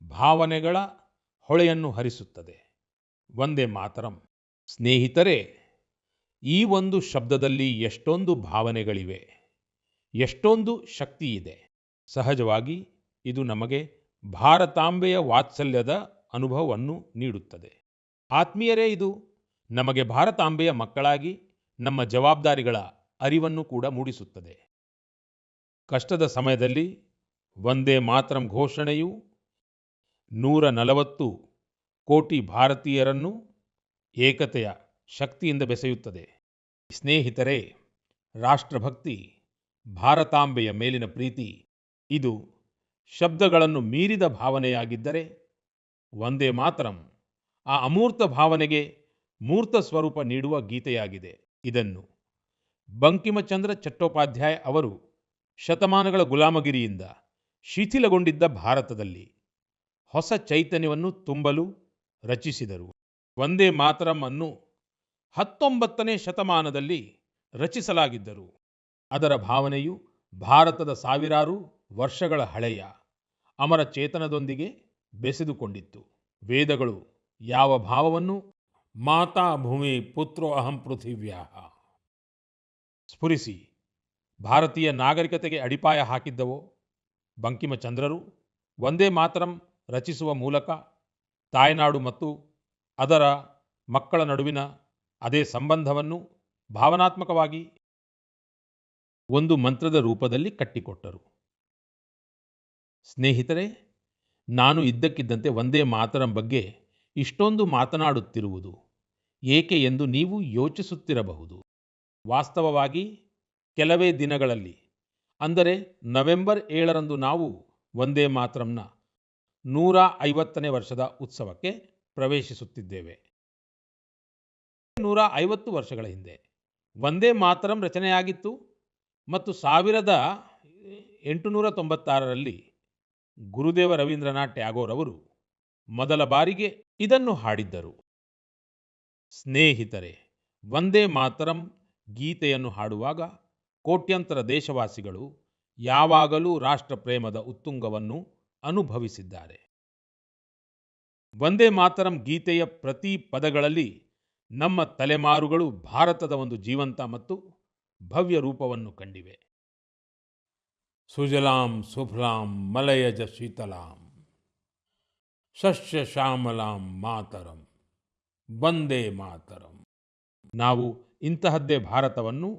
ಭಾವನೆಗಳ ಹೊಳೆಯನ್ನು ಹರಿಸುತ್ತದೆ. ವಂದೇ ಮಾತರಂ. ಸ್ನೇಹಿತರೆ, ಈ ಒಂದು ಶಬ್ದದಲ್ಲಿ ಎಷ್ಟೊಂದು ಭಾವನೆಗಳಿವೆ, ಎಷ್ಟೊಂದು ಶಕ್ತಿ ಇದೆ. ಸಹಜವಾಗಿ ಇದು ನಮಗೆ ಭಾರತಾಂಬೆಯ ವಾತ್ಸಲ್ಯದ ಅನುಭವವನ್ನು ನೀಡುತ್ತದೆ. ಆತ್ಮೀಯರೇ, ಇದು ನಮಗೆ ಭಾರತಾಂಬೆಯ ಮಕ್ಕಳಾಗಿ ನಮ್ಮ ಜವಾಬ್ದಾರಿಗಳ ಅರಿವನ್ನು ಕೂಡ ಮೂಡಿಸುತ್ತದೆ. ಕಷ್ಟದ ಸಮಯದಲ್ಲಿ ವಂದೇ ಮಾತರಂ ಘೋಷಣೆಯು 140 ಕೋಟಿ ಭಾರತೀಯರನ್ನು ಏಕತೆಯ ಶಕ್ತಿಯಿಂದ ಬೆಸೆಯುತ್ತದೆ. ಸ್ನೇಹಿತರೆ, ರಾಷ್ಟ್ರಭಕ್ತಿ, ಭಾರತಾಂಬೆಯ ಮೇಲಿನ ಪ್ರೀತಿ, ಇದು ಶಬ್ದಗಳನ್ನು ಮೀರಿದ ಭಾವನೆಯಾಗಿದ್ದರೆ ವಂದೇ ಮಾತರಂ ಆ ಅಮೂರ್ತ ಭಾವನೆಗೆ ಮೂರ್ತ ಸ್ವರೂಪ ನೀಡುವ ಗೀತೆಯಾಗಿದೆ. ಇದನ್ನು ಬಂಕಿಮಚಂದ್ರ ಚಟ್ಟೋಪಾಧ್ಯಾಯ ಅವರು ಶತಮಾನಗಳ ಗುಲಾಮಗಿರಿಯಿಂದ ಶಿಥಿಲಗೊಂಡಿದ್ದ ಭಾರತದಲ್ಲಿ ಹೊಸ ಚೈತನ್ಯವನ್ನು ತುಂಬಲು ರಚಿಸಿದರು. ವಂದೇ ಮಾತರಂ ಅನ್ನು 19ನೇ ಶತಮಾನದಲ್ಲಿ ರಚಿಸಲಾಗಿದ್ದರು. ಅದರ ಭಾವನೆಯು ಭಾರತದ ಸಾವಿರಾರು ವರ್ಷಗಳ ಹಳೆಯ ಅಮರ ಚೇತನದೊಂದಿಗೆ ಬೆಸೆದುಕೊಂಡಿತ್ತು. ವೇದಗಳು ಯಾವ ಭಾವವನ್ನು ಮಾತಾ ಭೂಮಿ ಪುತ್ರೋ ಅಹಂ ಪೃಥಿವ್ಯಾಃ ಸ್ಫುರಿಸಿ ಭಾರತೀಯ ನಾಗರಿಕತೆಗೆ ಅಡಿಪಾಯ ಹಾಕಿದ್ದವೋ, ಬಂಕಿಮಚಂದ್ರರು ವಂದೇ ಮಾತರಂ ರಚಿಸುವ ಮೂಲಕ ತಾಯ್ನಾಡು ಮತ್ತು ಅದರ ಮಕ್ಕಳ ನಡುವಿನ ಅದೇ ಸಂಬಂಧವನ್ನು ಭಾವನಾತ್ಮಕವಾಗಿ ಒಂದು ಮಂತ್ರದ ರೂಪದಲ್ಲಿ ಕಟ್ಟಿಕೊಟ್ಟರು. ಸ್ನೇಹಿತರೆ, ನಾನು ಇದ್ದಕ್ಕಿದ್ದಂತೆ ವಂದೇ ಮಾತರಂ ಬಗ್ಗೆ ಇಷ್ಟೊಂದು ಮಾತನಾಡುತ್ತಿರುವುದು ಏಕೆ ಎಂದು ನೀವು ಯೋಚಿಸುತ್ತಿರಬಹುದು. ವಾಸ್ತವವಾಗಿ ಕೆಲವೇ ದಿನಗಳಲ್ಲಿ, ಅಂದರೆ ನವೆಂಬರ್ 7ರಂದು ನಾವು ವಂದೇ ಮಾತರಂನ 150ನೇ ವರ್ಷದ ಉತ್ಸವಕ್ಕೆ ಪ್ರವೇಶಿಸುತ್ತಿದ್ದೇವೆ. 150 ವರ್ಷಗಳ ಹಿಂದೆ ವಂದೇ ಮಾತರಂ ರಚನೆಯಾಗಿತ್ತು ಮತ್ತು 1896ರಲ್ಲಿ ಗುರುದೇವ ರವೀಂದ್ರನಾಥ್ ಟ್ಯಾಗೋರ್ ಅವರು ಮೊದಲ ಬಾರಿಗೆ ಇದನ್ನು ಹಾಡಿದ್ದರು. ಸ್ನೇಹಿತರೆ, ವಂದೇ ಮಾತರಂ ಗೀತೆಯನ್ನು ಹಾಡುವಾಗ ಕೋಟ್ಯಂತರ ದೇಶವಾಸಿಗಳು ಯಾವಾಗಲೂ ರಾಷ್ಟ್ರ ಪ್ರೇಮದ ಉತ್ತುಂಗವನ್ನು ಅನುಭವಿಸಿದ್ದಾರೆ. ವಂದೇ ಮಾತರಂ ಗೀತೆಯ ಪ್ರತಿ ಪದಗಳಲ್ಲಿ ನಮ್ಮ ತಲೆಮಾರುಗಳು ಭಾರತದ ಒಂದು ಜೀವಂತ ಮತ್ತು ಭವ್ಯ ರೂಪವನ್ನು ಕಂಡಿವೆ. ಸುಜಲಾಂ ಸುಫಲಾಂ ಮಲಯಜ ಶೀತಲಾಂ ಸಸ್ಯ ಶ್ಯಾಮಲಾಂ ಮಾತರಂ ವಂದೇ ಮಾತರಂ. ನಾವು ಇಂತಹದ್ದೇ ಭಾರತವನ್ನು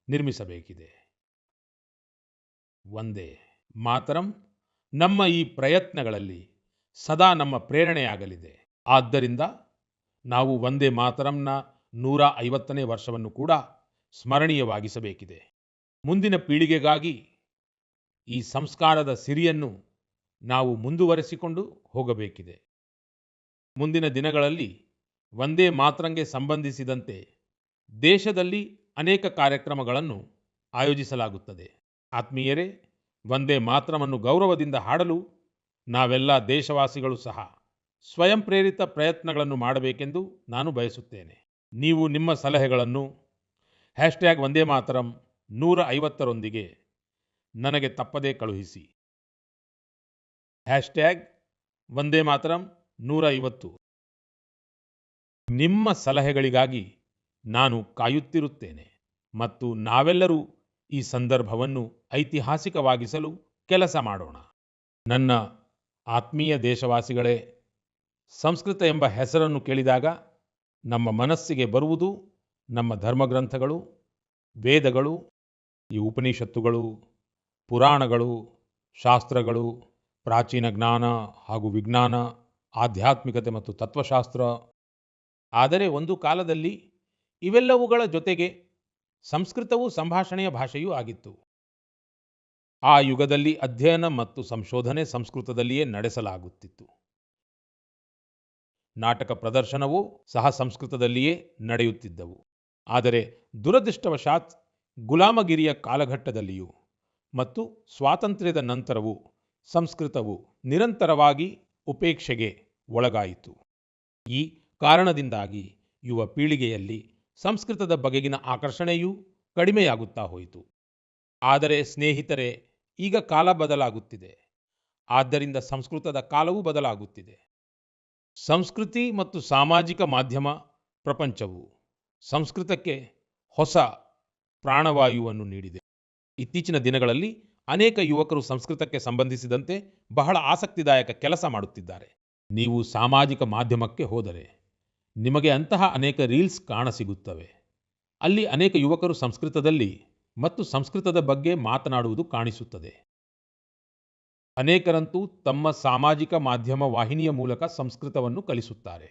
ನಿರ್ಮಿಸಬೇಕಿದೆ. ವಂದೇ ಮಾತರಂ ನಮ್ಮ ಈ ಪ್ರಯತ್ನಗಳಲ್ಲಿ ಸದಾ ನಮ್ಮ ಪ್ರೇರಣೆಯಾಗಲಿದೆ. ಆದ್ದರಿಂದ ನಾವು ವಂದೇ ಮಾತರಂನ 150ನೇ ವರ್ಷವನ್ನು ಕೂಡ ಸ್ಮರಣೀಯವಾಗಿಸಬೇಕಿದೆ. ಮುಂದಿನ ಪೀಳಿಗೆಗಾಗಿ ಈ ಸಂಸ್ಕಾರದ ಸಿರಿಯನ್ನು ನಾವು ಮುಂದುವರೆಸಿಕೊಂಡು ಹೋಗಬೇಕಿದೆ. ಮುಂದಿನ ದಿನಗಳಲ್ಲಿ ವಂದೇ ಮಾತರಂಗೆ ಸಂಬಂಧಿಸಿದಂತೆ ದೇಶದಲ್ಲಿ ಅನೇಕ ಕಾರ್ಯಕ್ರಮಗಳನ್ನು ಆಯೋಜಿಸಲಾಗುತ್ತದೆ. ಆತ್ಮೀಯರೇ, ವಂದೇ ಮಾತರವನ್ನು ಗೌರವದಿಂದ ಹಾಡಲು ನಾವೆಲ್ಲ ದೇಶವಾಸಿಗಳು ಸಹ ಸ್ವಯಂ ಪ್ರೇರಿತ ಪ್ರಯತ್ನಗಳನ್ನು ಮಾಡಬೇಕೆಂದು ನಾನು ಬಯಸುತ್ತೇನೆ. ನೀವು ನಿಮ್ಮ ಸಲಹೆಗಳನ್ನು #ವಂದೇ ಮಾತರಂ 150ರೊಂದಿಗೆ ನನಗೆ ತಪ್ಪದೇ ಕಳುಹಿಸಿ. #ವಂದೇ ಮಾತರಂ 150. ನಿಮ್ಮ ಸಲಹೆಗಳಿಗಾಗಿ ನಾನು ಕಾಯುತ್ತಿರುತ್ತೇನೆ ಮತ್ತು ನಾವೆಲ್ಲರೂ ಈ ಸಂದರ್ಭವನ್ನು ಐತಿಹಾಸಿಕವಾಗಿಸಲು ಕೆಲಸ ಮಾಡೋಣ. ನನ್ನ ಆತ್ಮೀಯ ದೇಶವಾಸಿಗಳೇ, ಸಂಸ್ಕೃತ ಎಂಬ ಹೆಸರನ್ನು ಕೇಳಿದಾಗ ನಮ್ಮ ಮನಸ್ಸಿಗೆ ಬರುವುದು ನಮ್ಮ ಧರ್ಮಗ್ರಂಥಗಳು, ವೇದಗಳು, ಈ ಉಪನಿಷತ್ತುಗಳು, ಪುರಾಣಗಳು, ಶಾಸ್ತ್ರಗಳು, ಪ್ರಾಚೀನ ಜ್ಞಾನ ಹಾಗೂ ವಿಜ್ಞಾನ, ಆಧ್ಯಾತ್ಮಿಕತೆ ಮತ್ತು ತತ್ವಶಾಸ್ತ್ರ. ಆದರೆ ಒಂದು ಕಾಲದಲ್ಲಿ ಇವೆಲ್ಲವುಗಳ ಜೊತೆಗೆ ಸಂಸ್ಕೃತವು ಸಂಭಾಷಣೆಯ ಭಾಷೆಯೂ ಆಗಿತ್ತು. ಆ ಯುಗದಲ್ಲಿ ಅಧ್ಯಯನ ಮತ್ತು ಸಂಶೋಧನೆ ಸಂಸ್ಕೃತದಲ್ಲಿಯೇ ನಡೆಸಲಾಗುತ್ತಿತ್ತು. ನಾಟಕ ಪ್ರದರ್ಶನವೂ ಸಹ ಸಂಸ್ಕೃತದಲ್ಲಿಯೇ ನಡೆಯುತ್ತಿದ್ದವು. ಆದರೆ ದುರದೃಷ್ಟವಶಾತ್ ಗುಲಾಮಗಿರಿಯ ಕಾಲಘಟ್ಟದಲ್ಲಿಯೂ ಮತ್ತು ಸ್ವಾತಂತ್ರ್ಯದ ನಂತರವೂ ಸಂಸ್ಕೃತವು ನಿರಂತರವಾಗಿ ಉಪೇಕ್ಷೆಗೆ ಒಳಗಾಯಿತು. ಈ ಕಾರಣದಿಂದಾಗಿ ಯುವ ಪೀಳಿಗೆಯಲ್ಲಿ ಸಂಸ್ಕೃತದ ಬಗೆಗಿನ ಆಕರ್ಷಣೆಯೂ ಕಡಿಮೆಯಾಗುತ್ತಾ ಹೋಯಿತು. ಆದರೆ ಸ್ನೇಹಿತರೆ, ಈಗ ಕಾಲ ಬದಲಾಗುತ್ತಿದೆ. ಆದ್ದರಿಂದ ಸಂಸ್ಕೃತದ ಕಾಲವೂ ಬದಲಾಗುತ್ತಿದೆ. ಸಂಸ್ಕೃತಿ ಮತ್ತು ಸಾಮಾಜಿಕ ಮಾಧ್ಯಮ ಪ್ರಪಂಚವು ಸಂಸ್ಕೃತಕ್ಕೆ ಹೊಸ ಪ್ರಾಣವಾಯುವನ್ನು ನೀಡಿದೆ. ಇತ್ತೀಚಿನ ದಿನಗಳಲ್ಲಿ ಅನೇಕ ಯುವಕರು ಸಂಸ್ಕೃತಕ್ಕೆ ಸಂಬಂಧಿಸಿದಂತೆ ಬಹಳ ಆಸಕ್ತಿದಾಯಕ ಕೆಲಸ ಮಾಡುತ್ತಿದ್ದಾರೆ. ನೀವು ಸಾಮಾಜಿಕ ಮಾಧ್ಯಮಕ್ಕೆ ಹೋದರೆ ನಿಮಗೆ ಅಂತಹ ಅನೇಕ ರೀಲ್ಸ್ ಕಾಣಸಿಗುತ್ತವೆ. ಅಲ್ಲಿ ಅನೇಕ ಯುವಕರು ಸಂಸ್ಕೃತದಲ್ಲಿ ಮತ್ತು ಸಂಸ್ಕೃತದ ಬಗ್ಗೆ ಮಾತನಾಡುವುದು ಕಾಣಿಸುತ್ತದೆ. ಅನೇಕರಂತೂ ತಮ್ಮ ಸಾಮಾಜಿಕ ಮಾಧ್ಯಮ ವಾಹಿನಿಯ ಮೂಲಕ ಸಂಸ್ಕೃತವನ್ನು ಕಲಿಸುತ್ತಾರೆ.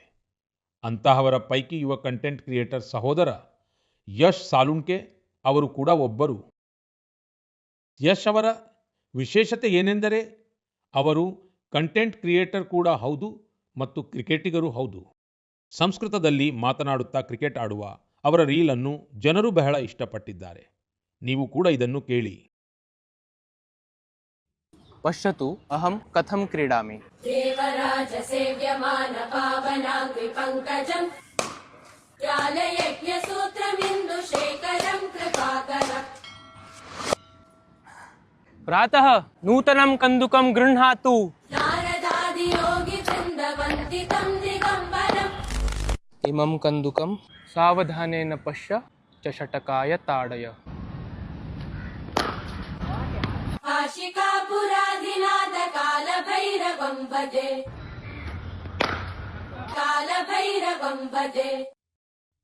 ಅಂತಹವರ ಪೈಕಿ ಯುವ ಕಂಟೆಂಟ್ ಕ್ರಿಯೇಟರ್ ಸಹೋದರ ಯಶ್ ಸಾಲುಂಕೆ ಅವರು ಕೂಡ ಒಬ್ಬರು. ಯಶ್ ಅವರ ವಿಶೇಷತೆ ಏನೆಂದರೆ ಅವರು ಕಂಟೆಂಟ್ ಕ್ರಿಯೇಟರ್ ಕೂಡ ಹೌದು ಮತ್ತು ಕ್ರಿಕೆಟಿಗರೂ ಹೌದು. ಸಂಸ್ಕೃತದಲ್ಲಿ ಮಾತನಾಡುತ್ತಾ ಕ್ರಿಕೆಟ್ ಆಡುವ ಅವರ ರೀಲನ್ನು ಜನರು ಬಹಳ ಇಷ್ಟಪಟ್ಟಿದ್ದಾರೆ. ನೀವು ಕೂಡ ಇದನ್ನು ಕೇಳಿ. ಪಶ್ಯತು ಅಹಂ ಕಥಂ ಕ್ರೀಡಾಮಿ. ದೇವರಾಜ ಸೇವ್ಯಮಾನ ಪಾವನಾಂಗ್ರಿ ಪಂಕಜಂ ತ್ಯಾಲಯಜ್ಞ ಸೂತ್ರಮಿಂದು ಶೇಖರಂ ಕೃಪಾಕರಂ. ಪ್ರಾತಃ ನೂತನಂ ಕಂದುಕಂ ಗೃಹ್ಣಾತು. ನಾರದಾದಿ ಯೋಗಿ ಚಂದವಂತಿತಂ ದಿಗಂಬರಂ. ಇಮಂ ಕಂದುಕಂ ಸಾವಧಾನೇನ ಪಶ್ಯ ಚಷಟಕಾಯ ತಾಡಯ. ಕಾಶಿಕಾಪುರಾಧಿನಾಥ ಕಾಲಭೈರವಂ ಭಜೆ ಕಾಲಭೈರವಂ ಭಜೆ.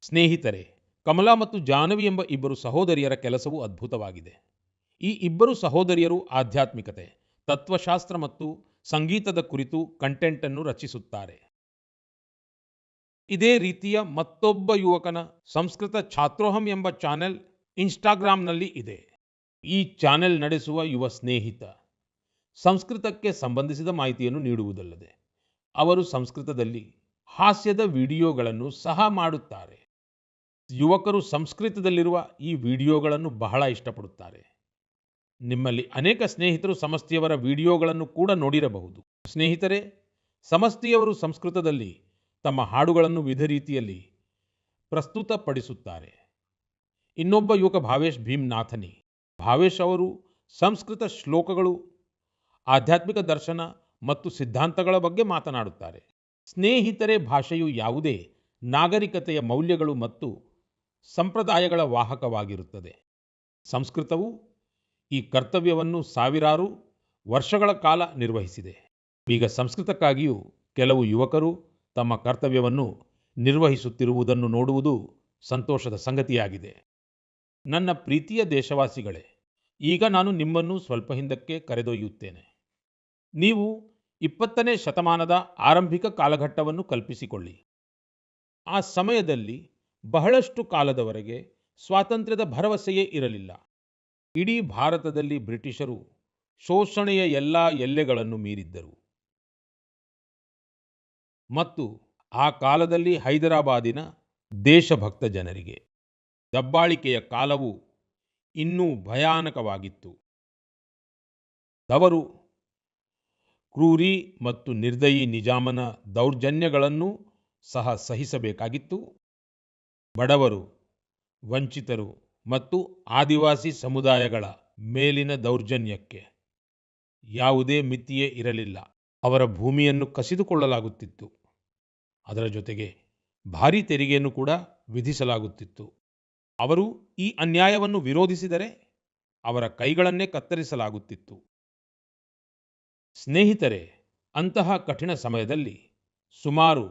ಸ್ನೇಹಿತರೆ, ಕಮಲಾ ಮತ್ತು ಜಾಹ್ನವಿ ಎಂಬ ಇಬ್ಬರು ಸಹೋದರಿಯರ ಕೆಲಸವು ಅದ್ಭುತವಾಗಿದೆ. ಈ ಇಬ್ಬರು ಸಹೋದರಿಯರು ಆಧ್ಯಾತ್ಮಿಕತೆ, ತತ್ವಶಾಸ್ತ್ರ ಮತ್ತು ಸಂಗೀತದ ಕುರಿತು ಕಂಟೆಂಟ್ ಅನ್ನು ರಚಿಸುತ್ತಾರೆ. ಇದೇ ರೀತಿಯ ಮತ್ತೊಬ್ಬ ಯುವಕನ ಸಂಸ್ಕೃತ ಛಾತ್ರೋಹಂ ಎಂಬ ಚಾನೆಲ್ ಇನ್ಸ್ಟಾಗ್ರಾಂನಲ್ಲಿ ಇದೆ. ಈ ಚಾನೆಲ್ ನಡೆಸುವ ಯುವ ಸ್ನೇಹಿತ ಸಂಸ್ಕೃತಕ್ಕೆ ಸಂಬಂಧಿಸಿದ ಮಾಹಿತಿಯನ್ನು ನೀಡುವುದಲ್ಲದೆ ಅವರು ಸಂಸ್ಕೃತದಲ್ಲಿ ಹಾಸ್ಯದ ವಿಡಿಯೋಗಳನ್ನು ಸಹ ಮಾಡುತ್ತಾರೆ. ಯುವಕರು ಸಂಸ್ಕೃತದಲ್ಲಿರುವ ಈ ವಿಡಿಯೋಗಳನ್ನು ಬಹಳ ಇಷ್ಟಪಡುತ್ತಾರೆ. ನಿಮ್ಮಲ್ಲಿ ಅನೇಕ ಸ್ನೇಹಿತರು ಸಮಸ್ತಿಯವರ ವಿಡಿಯೋಗಳನ್ನು ಕೂಡ ನೋಡಿರಬಹುದು. ಸ್ನೇಹಿತರೆ, ಸಮಸ್ತಿಯವರು ಸಂಸ್ಕೃತದಲ್ಲಿ ತಮ್ಮ ಹಾಡುಗಳನ್ನು ವಿವಿಧ ರೀತಿಯಲ್ಲಿ ಪ್ರಸ್ತುತಪಡಿಸುತ್ತಾರೆ. ಇನ್ನೊಬ್ಬ ಯುವಕ ಭಾವೇಶ್ ಭೀಮ್ನಾಥನಿ. ಭಾವೇಶ್ ಅವರು ಸಂಸ್ಕೃತ ಶ್ಲೋಕಗಳು, ಆಧ್ಯಾತ್ಮಿಕ ದರ್ಶನ ಮತ್ತು ಸಿದ್ಧಾಂತಗಳ ಬಗ್ಗೆ ಮಾತನಾಡುತ್ತಾರೆ. ಸ್ನೇಹಿತರೆ, ಭಾಷೆಯು ಯಾವುದೇ ನಾಗರಿಕತೆಯ ಮೌಲ್ಯಗಳು ಮತ್ತು ಸಂಪ್ರದಾಯಗಳ ವಾಹಕವಾಗಿರುತ್ತದೆ. ಸಂಸ್ಕೃತವು ಈ ಕರ್ತವ್ಯವನ್ನು ಸಾವಿರಾರು ವರ್ಷಗಳ ಕಾಲ ನಿರ್ವಹಿಸಿದೆ. ಈಗ ಸಂಸ್ಕೃತಕ್ಕಾಗಿಯೂ ಕೆಲವು ಯುವಕರು ತಮ್ಮ ಕರ್ತವ್ಯವನ್ನು ನಿರ್ವಹಿಸುತ್ತಿರುವುದನ್ನು ನೋಡುವುದು ಸಂತೋಷದ ಸಂಗತಿಯಾಗಿದೆ. ನನ್ನ ಪ್ರೀತಿಯ ದೇಶವಾಸಿಗಳೇ, ಈಗ ನಾನು ನಿಮ್ಮನ್ನು ಸ್ವಲ್ಪ ಹಿಂದಕ್ಕೆ ಕರೆದೊಯ್ಯುತ್ತೇನೆ. ನೀವು 20ನೇ ಶತಮಾನದ ಆರಂಭಿಕ ಕಾಲಘಟ್ಟವನ್ನು ಕಲ್ಪಿಸಿಕೊಳ್ಳಿ. ಆ ಸಮಯದಲ್ಲಿ ಬಹಳಷ್ಟು ಕಾಲದವರೆಗೆ ಸ್ವಾತಂತ್ರ್ಯದ ಭರವಸೆಯೇ ಇರಲಿಲ್ಲ. ಇಡೀ ಭಾರತದಲ್ಲಿ ಬ್ರಿಟಿಷರು ಶೋಷಣೆಯ ಎಲ್ಲ ಎಲ್ಲೆಗಳನ್ನು ಮೀರಿದ್ದರು ಮತ್ತು ಆ ಕಾಲದಲ್ಲಿ ಹೈದರಾಬಾದಿನ ದೇಶಭಕ್ತ ಜನರಿಗೆ ದಬ್ಬಾಳಿಕೆಯ ಕಾಲವು ಇನ್ನೂ ಭಯಾನಕವಾಗಿತ್ತು. ಅವರು ಕ್ರೂರಿ ಮತ್ತು ನಿರ್ದಯಿ ನಿಜಾಮನ ದೌರ್ಜನ್ಯಗಳನ್ನು ಸಹ ಸಹಿಸಬೇಕಾಗಿತ್ತು. ಬಡವರು, ವಂಚಿತರು ಮತ್ತು ಆದಿವಾಸಿ ಸಮುದಾಯಗಳ ಮೇಲಿನ ದೌರ್ಜನ್ಯಕ್ಕೆ ಯಾವುದೇ ಮಿತಿಯೇ ಇರಲಿಲ್ಲ. ಅವರ ಭೂಮಿಯನ್ನು ಕಸಿದುಕೊಳ್ಳಲಾಗುತ್ತಿತ್ತು. ಅದರ ಜೊತೆಗೆ ಭಾರೀ ತೆರಿಗೆಯನ್ನು ಕೂಡ ವಿಧಿಸಲಾಗುತ್ತಿತ್ತು. ಅವರು ಈ ಅನ್ಯಾಯವನ್ನು ವಿರೋಧಿಸಿದರೆ ಅವರ ಕೈಗಳನ್ನೇ ಕತ್ತರಿಸಲಾಗುತ್ತಿತ್ತು. ಸ್ನೇಹಿತರೆ, ಅಂತಹ ಕಠಿಣ ಸಮಯದಲ್ಲಿ ಸುಮಾರು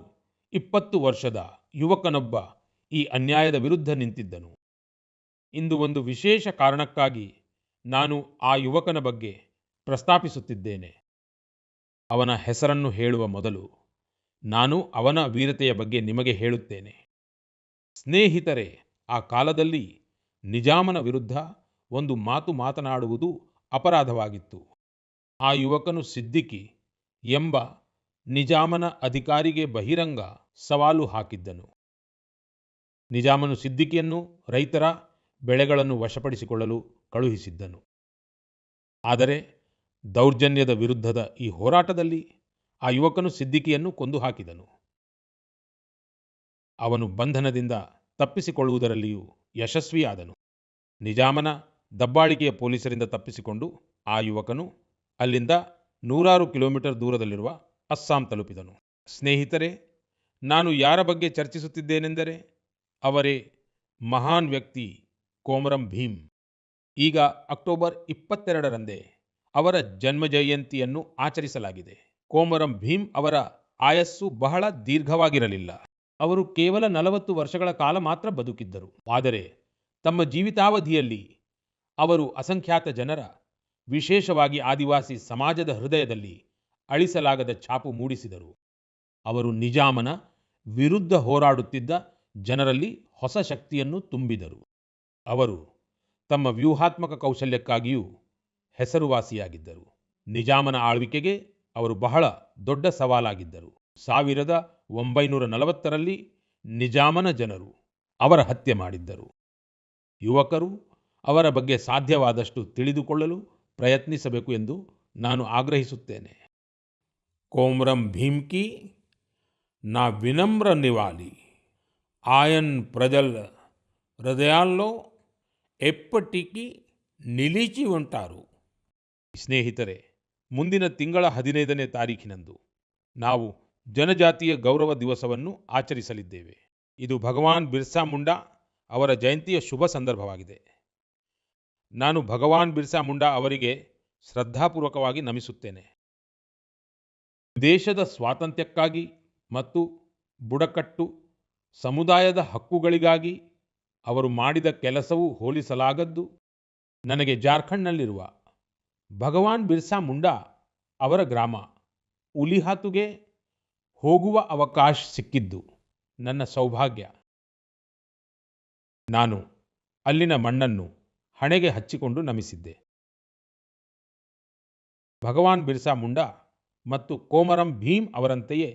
20 ವರ್ಷದ ಯುವಕನೊಬ್ಬ ಈ ಅನ್ಯಾಯದ ವಿರುದ್ಧ ನಿಂತಿದ್ದನು. ಇಂದು ಒಂದು ವಿಶೇಷ ಕಾರಣಕ್ಕಾಗಿ ನಾನು ಆ ಯುವಕನ ಬಗ್ಗೆ ಪ್ರಸ್ತಾಪಿಸುತ್ತಿದ್ದೇನೆ. ಅವನ ಹೆಸರನ್ನು ಹೇಳುವ ಮೊದಲು ನಾನು ಅವನ ವೀರತೆಯ ಬಗ್ಗೆ ನಿಮಗೆ ಹೇಳುತ್ತೇನೆ. ಸ್ನೇಹಿತರೆ, ಆ ಕಾಲದಲ್ಲಿ ನಿಜಾಮನ ವಿರುದ್ಧ ಒಂದು ಮಾತು ಮಾತನಾಡುವುದು ಅಪರಾಧವಾಗಿತ್ತು. ಆ ಯುವಕನು ಸಿದ್ದಿಕಿ ಎಂಬ ನಿಜಾಮನ ಅಧಿಕಾರಿಗೆ ಬಹಿರಂಗ ಸವಾಲು ಹಾಕಿದ್ದನು. ನಿಜಾಮನು ಸಿದ್ದಿಕಿಯನ್ನು ರೈತರ ಬೆಳೆಗಳನ್ನು ವಶಪಡಿಸಿಕೊಳ್ಳಲು ಕಳುಹಿಸಿದ್ದನು. ಆದರೆ ದೌರ್ಜನ್ಯದ ವಿರುದ್ಧದ ಈ ಹೋರಾಟದಲ್ಲಿ ಆ ಯುವಕನು ಸಿದ್ದಿಕಿಯನ್ನು ಕೊಂದು ಹಾಕಿದನು. ಅವನು ಬಂಧನದಿಂದ ತಪ್ಪಿಸಿಕೊಳ್ಳುವುದರಲ್ಲಿಯೂ ಯಶಸ್ವಿಯಾದನು. ನಿಜಾಮನ ದಬ್ಬಾಳಿಕೆಯ ಪೊಲೀಸರಿಂದ ತಪ್ಪಿಸಿಕೊಂಡು ಆ ಯುವಕನು ಅಲ್ಲಿಂದ 100 ಕಿಲೋಮೀಟರ್ ದೂರದಲ್ಲಿರುವ ಅಸ್ಸಾಂ ತಲುಪಿದನು. ಸ್ನೇಹಿತರೆ, ನಾನು ಯಾರ ಬಗ್ಗೆ ಚರ್ಚಿಸುತ್ತಿದ್ದೇನೆಂದರೆ ಅವರೇ ಮಹಾನ್ ವ್ಯಕ್ತಿ ಕೊಮರಂ ಭೀಮ್. ಈಗ ಅಕ್ಟೋಬರ್ 22ರಂದೇ ಅವರ ಜನ್ಮ ಜಯಂತಿಯನ್ನು ಆಚರಿಸಲಾಗಿದೆ. ಕೊಮರಂ ಭೀಮ್ ಅವರ ಆಯಸ್ಸು ಬಹಳ ದೀರ್ಘವಾಗಿರಲಿಲ್ಲ. ಅವರು ಕೇವಲ 40 ವರ್ಷಗಳ ಕಾಲ ಮಾತ್ರ ಬದುಕಿದ್ದರು. ಆದರೆ ತಮ್ಮ ಜೀವಿತಾವಧಿಯಲ್ಲಿ ಅವರು ಅಸಂಖ್ಯಾತ ಜನರ, ವಿಶೇಷವಾಗಿ ಆದಿವಾಸಿ ಸಮಾಜದ ಹೃದಯದಲ್ಲಿ ಅಳಿಸಲಾಗದ ಛಾಪು ಮೂಡಿಸಿದರು. ಅವರು ನಿಜಾಮನ ವಿರುದ್ಧ ಹೋರಾಡುತ್ತಿದ್ದ ಜನರಲ್ಲಿ ಹೊಸ ಶಕ್ತಿಯನ್ನು ತುಂಬಿದರು. ಅವರು ತಮ್ಮ ವ್ಯೂಹಾತ್ಮಕ ಕೌಶಲ್ಯಕ್ಕಾಗಿಯೂ ಹೆಸರುವಾಸಿಯಾಗಿದ್ದರು. ನಿಜಾಮನ ಆಳ್ವಿಕೆಗೆ ಅವರು ಬಹಳ ದೊಡ್ಡ ಸವಾಲಾಗಿದ್ದರು. 1940ರಲ್ಲಿ ನಿಜಾಮನ ಜನರು ಅವರ ಹತ್ಯೆ ಮಾಡಿದ್ದರು. ಯುವಕರು ಅವರ ಬಗ್ಗೆ ಸಾಧ್ಯವಾದಷ್ಟು ತಿಳಿದುಕೊಳ್ಳಲು ಪ್ರಯತ್ನಿಸಬೇಕು ಎಂದು ನಾನು ಆಗ್ರಹಿಸುತ್ತೇನೆ. ಕೊಮರಂ ಭೀಮ್ ಕಿ నా వినమ్ర నివాళి ఆయన్ ప్రజల హృదయాల్లో ఎప్పటికీ నిలిచి ఉంటారు. ಸ್ನೇಹಿತರೆ, ಮುಂದಿನ ತಿಂಗಳ 15ನೇ ತಾರೀಖಿನಂದು ನಾವು ಜನಜಾತಿಯ ಗೌರವ ದಿವಸವನ್ನು ಆಚರಿಸಲಿದ್ದೇವೆ. ಇದು ಭಗವಾನ್ ಬಿರ್ಸಾ ಮುಂಡಾ ಅವರ ಜಯಂತಿಯ ಶುಭ ಸಂದರ್ಭವಾಗಿದೆ. ನಾನು ಭಗವಾನ್ ಬಿರ್ಸಾ ಮುಂಡಾ ಅವರಿಗೆ ಶ್ರದ್ಧಾಪೂರ್ವಕವಾಗಿ ನಮಿಸುತ್ತೇನೆ. ದೇಶದ ಸ್ವಾತಂತ್ರ್ಯಕ್ಕಾಗಿ ಮತ್ತು ಬುಡಕಟ್ಟು ಸಮುದಾಯದ ಹಕ್ಕುಗಳಿಗಾಗಿ ಅವರು ಮಾಡಿದ ಕೆಲಸವು ಹೋಲಿಸಲಾಗದ್ದು. ನನಗೆ ಜಾರ್ಖಂಡ್ನಲ್ಲಿರುವ ಭಗವಾನ್ ಬಿರ್ಸಾ ಮುಂಡಾ ಅವರ ಗ್ರಾಮ ಉಲಿಹಾತುಗೆ ಹೋಗುವ ಅವಕಾಶ ಸಿಕ್ಕಿದ್ದು ನನ್ನ ಸೌಭಾಗ್ಯ. ನಾನು ಅಲ್ಲಿನ ಮಣ್ಣನ್ನು ಹಣೆಗೆ ಹಚ್ಚಿಕೊಂಡು ನಮಿಸಿದ್ದೆ. ಭಗವಾನ್ ಬಿರ್ಸಾ ಮುಂಡಾ ಮತ್ತು ಕೊಮರಂ ಭೀಮ್ ಅವರಂತೆಯೇ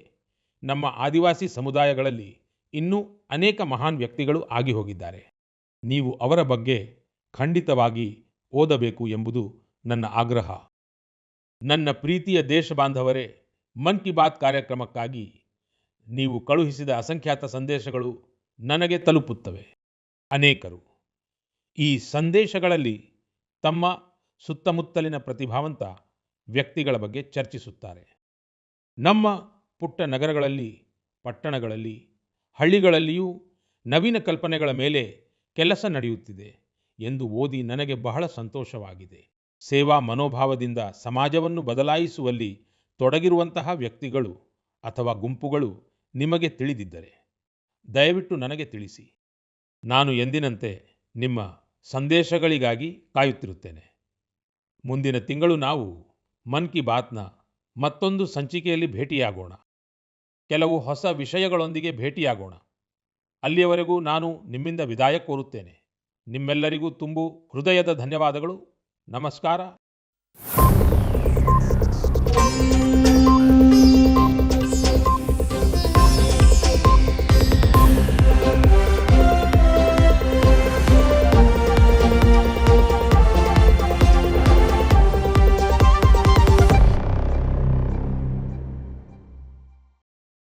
ನಮ್ಮ ಆದಿವಾಸಿ ಸಮುದಾಯಗಳಲ್ಲಿ ಇನ್ನೂ ಅನೇಕ ಮಹಾನ್ ವ್ಯಕ್ತಿಗಳು ಆಗಿ ಹೋಗಿದ್ದಾರೆ. ನೀವು ಅವರ ಬಗ್ಗೆ ಖಂಡಿತವಾಗಿ ಓದಬೇಕು ಎಂಬುದು ನನ್ನ ಆಗ್ರಹ, ನನ್ನ ಪ್ರೀತಿಯ ದೇಶ ಬಾಂಧವರೇ, ಮನ್ ಕಿ ಬಾತ್ ಕಾರ್ಯಕ್ರಮಕ್ಕಾಗಿ ನೀವು ಕಳುಹಿಸಿದ ಅಸಂಖ್ಯಾತ ಸಂದೇಶಗಳು ನನಗೆ ತಲುಪುತ್ತವೆ. ಅನೇಕರು ಈ ಸಂದೇಶಗಳಲ್ಲಿ ತಮ್ಮ ಸುತ್ತಮುತ್ತಲಿನ ಪ್ರತಿಭಾವಂತ ವ್ಯಕ್ತಿಗಳ ಬಗ್ಗೆ ಚರ್ಚಿಸುತ್ತಾರೆ. ನಮ್ಮ ಪುಟ್ಟ ನಗರಗಳಲ್ಲಿ, ಪಟ್ಟಣಗಳಲ್ಲಿ, ಹಳ್ಳಿಗಳಲ್ಲಿಯೂ ನವೀನ ಕಲ್ಪನೆಗಳ ಮೇಲೆ ಕೆಲಸ ನಡೆಯುತ್ತಿದೆ ಎಂದು ಓದಿ ನನಗೆ ಬಹಳ ಸಂತೋಷವಾಗಿದೆ. ಸೇವಾ ಮನೋಭಾವದಿಂದ ಸಮಾಜವನ್ನು ಬದಲಾಯಿಸುವಲ್ಲಿ ತೊಡಗಿರುವಂತಹ ವ್ಯಕ್ತಿಗಳು ಅಥವಾ ಗುಂಪುಗಳು ನಿಮಗೆ ತಿಳಿದಿದ್ದರೆ ದಯವಿಟ್ಟು ನನಗೆ ತಿಳಿಸಿ. ನಾನು ಎಂದಿನಂತೆ ನಿಮ್ಮ ಸಂದೇಶಗಳಿಗಾಗಿ ಕಾಯುತ್ತಿರುತ್ತೇನೆ. ಮುಂದಿನ ತಿಂಗಳು ನಾವು ಮನ್ ಕಿ ಬಾತ್ನ ಮತ್ತೊಂದು ಸಂಚಿಕೆಯಲ್ಲಿ ಭೇಟಿಯಾಗೋಣ. ಕೆಲವು ಹೊಸ ವಿಷಯಗಳೊಂದಿಗೆ ಭೇಟಿಯಾಗೋಣ. ಅಲ್ಲಿಯವರೆಗೂ ನಾನು ನಿಮ್ಮಿಂದ ವಿದಾಯ ಕೋರುತ್ತೇನೆ. ನಿಮ್ಮೆಲ್ಲರಿಗೂ ತುಂಬು ಹೃದಯದ ಧನ್ಯವಾದಗಳು. ನಮಸ್ಕಾರ.